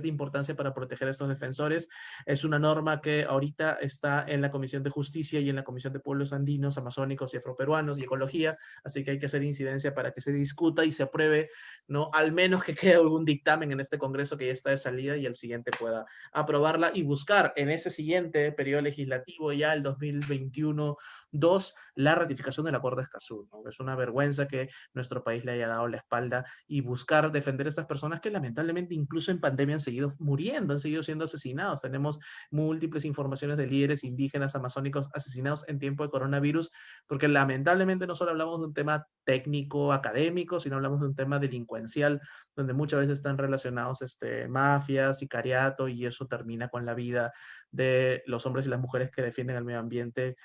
E: importancia para proteger a estos defensores. Es una norma que ahorita está en la Comisión de Justicia y en la Comisión de Pueblos Andinos, Amazónicos y Afroperuanos y Ecología, así que hay que hacer incidencia para que se discuta y se apruebe, ¿no? Al menos que quede algún dictamen en este Congreso que ya está de salida y el siguiente pueda aprobarla y buscar en ese siguiente periodo legislativo, ya el 2021, 2, la ratificación del Acuerdo de Escazú, ¿no? Es una vergüenza que nuestro país le haya dado la espalda y buscar defender a estas personas que lamentablemente incluso en pandemia han seguido muriendo, han seguido siendo asesinados. Tenemos múltiples informaciones de líderes indígenas amazónicos asesinados en tiempo de coronavirus, porque lamentablemente no solo hablamos de un tema técnico, académico, sino hablamos de un tema delincuencial, donde muchas veces están relacionados mafias, sicariato, y eso termina con la vida de los hombres y las mujeres que defienden el medio ambiente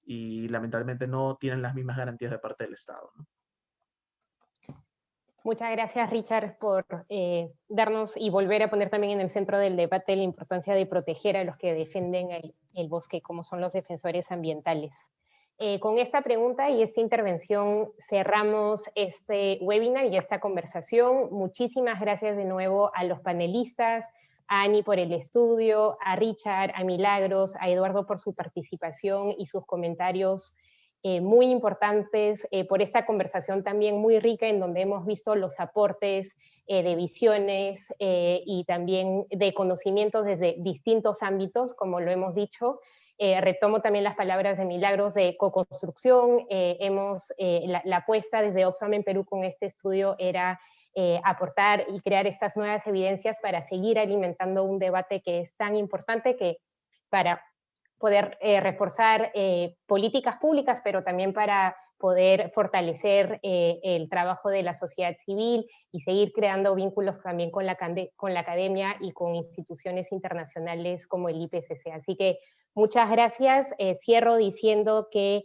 E: y lamentablemente no tienen las mismas garantías de parte del Estado, ¿no?
A: Muchas gracias, Richard, por darnos y volver a poner también en el centro del debate la importancia de proteger a los que defienden el bosque, como son los defensores ambientales. Con esta pregunta y esta intervención cerramos este webinar y esta conversación. Muchísimas gracias de nuevo a los panelistas, a Ani por el estudio, a Richard, a Milagros, a Eduardo por su participación y sus comentarios muy importantes, por esta conversación también muy rica en donde hemos visto los aportes de visiones y también de conocimientos desde distintos ámbitos, como lo hemos dicho. Retomo también las palabras de Milagros de co-construcción. La apuesta desde Oxfam en Perú con este estudio era aportar y crear estas nuevas evidencias para seguir alimentando un debate que es tan importante que para poder reforzar políticas públicas, pero también para poder fortalecer el trabajo de la sociedad civil y seguir creando vínculos también con la academia y con instituciones internacionales como el IPCC. Así que muchas gracias. Cierro diciendo que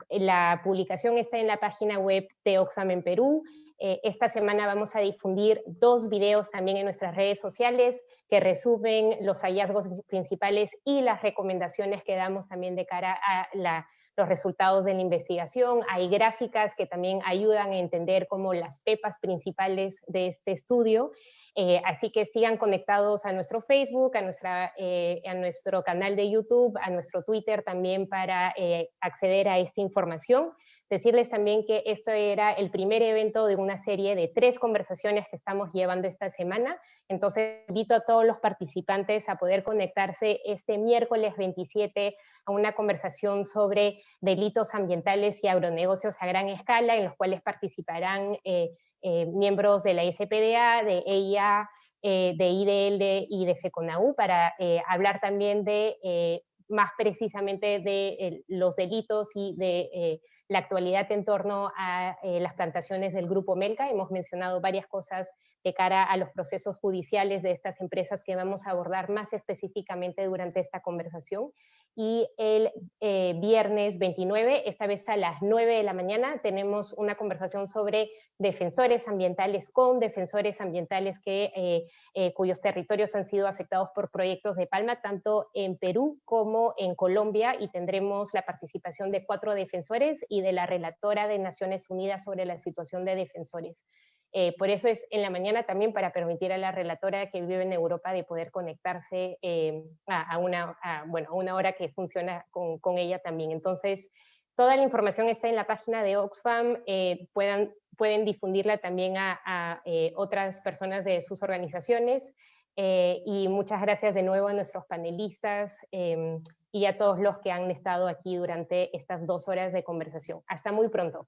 A: la publicación está en la página web de Oxfam en Perú. Esta semana vamos a difundir 2 videos también en nuestras redes sociales que resumen los hallazgos principales y las recomendaciones que damos también de cara a los resultados de la investigación. Hay gráficas que también ayudan a entender como las pepas principales de este estudio. Así que sigan conectados a nuestro Facebook, a nuestro canal de YouTube, a nuestro Twitter también para acceder a esta información. Decirles también que esto era el primer evento de una serie de 3 conversaciones que estamos llevando esta semana. Entonces, invito a todos los participantes a poder conectarse este miércoles 27 a una conversación sobre delitos ambientales y agronegocios a gran escala, en los cuales participarán miembros de la SPDA, de EIA, de IDL y de FECONAU, para hablar también de más precisamente de los delitos y de la actualidad en torno a las plantaciones del Grupo Melca. Hemos mencionado varias cosas de cara a los procesos judiciales de estas empresas que vamos a abordar más específicamente durante esta conversación. Y el viernes 29, esta vez a las 9 de la mañana, tenemos una conversación sobre defensores ambientales con defensores ambientales cuyos territorios han sido afectados por proyectos de palma, tanto en Perú como en Colombia, y tendremos la participación de 4 defensores y de la relatora de Naciones Unidas sobre la situación de defensores. Por eso es en la mañana también, para permitir a la relatora que vive en Europa de poder conectarse a una hora que funciona con ella también. Entonces, toda la información está en la página de Oxfam. Pueden difundirla también a otras personas de sus organizaciones. Y muchas gracias de nuevo a nuestros panelistas y a todos los que han estado aquí durante estas 2 horas de conversación. Hasta muy pronto.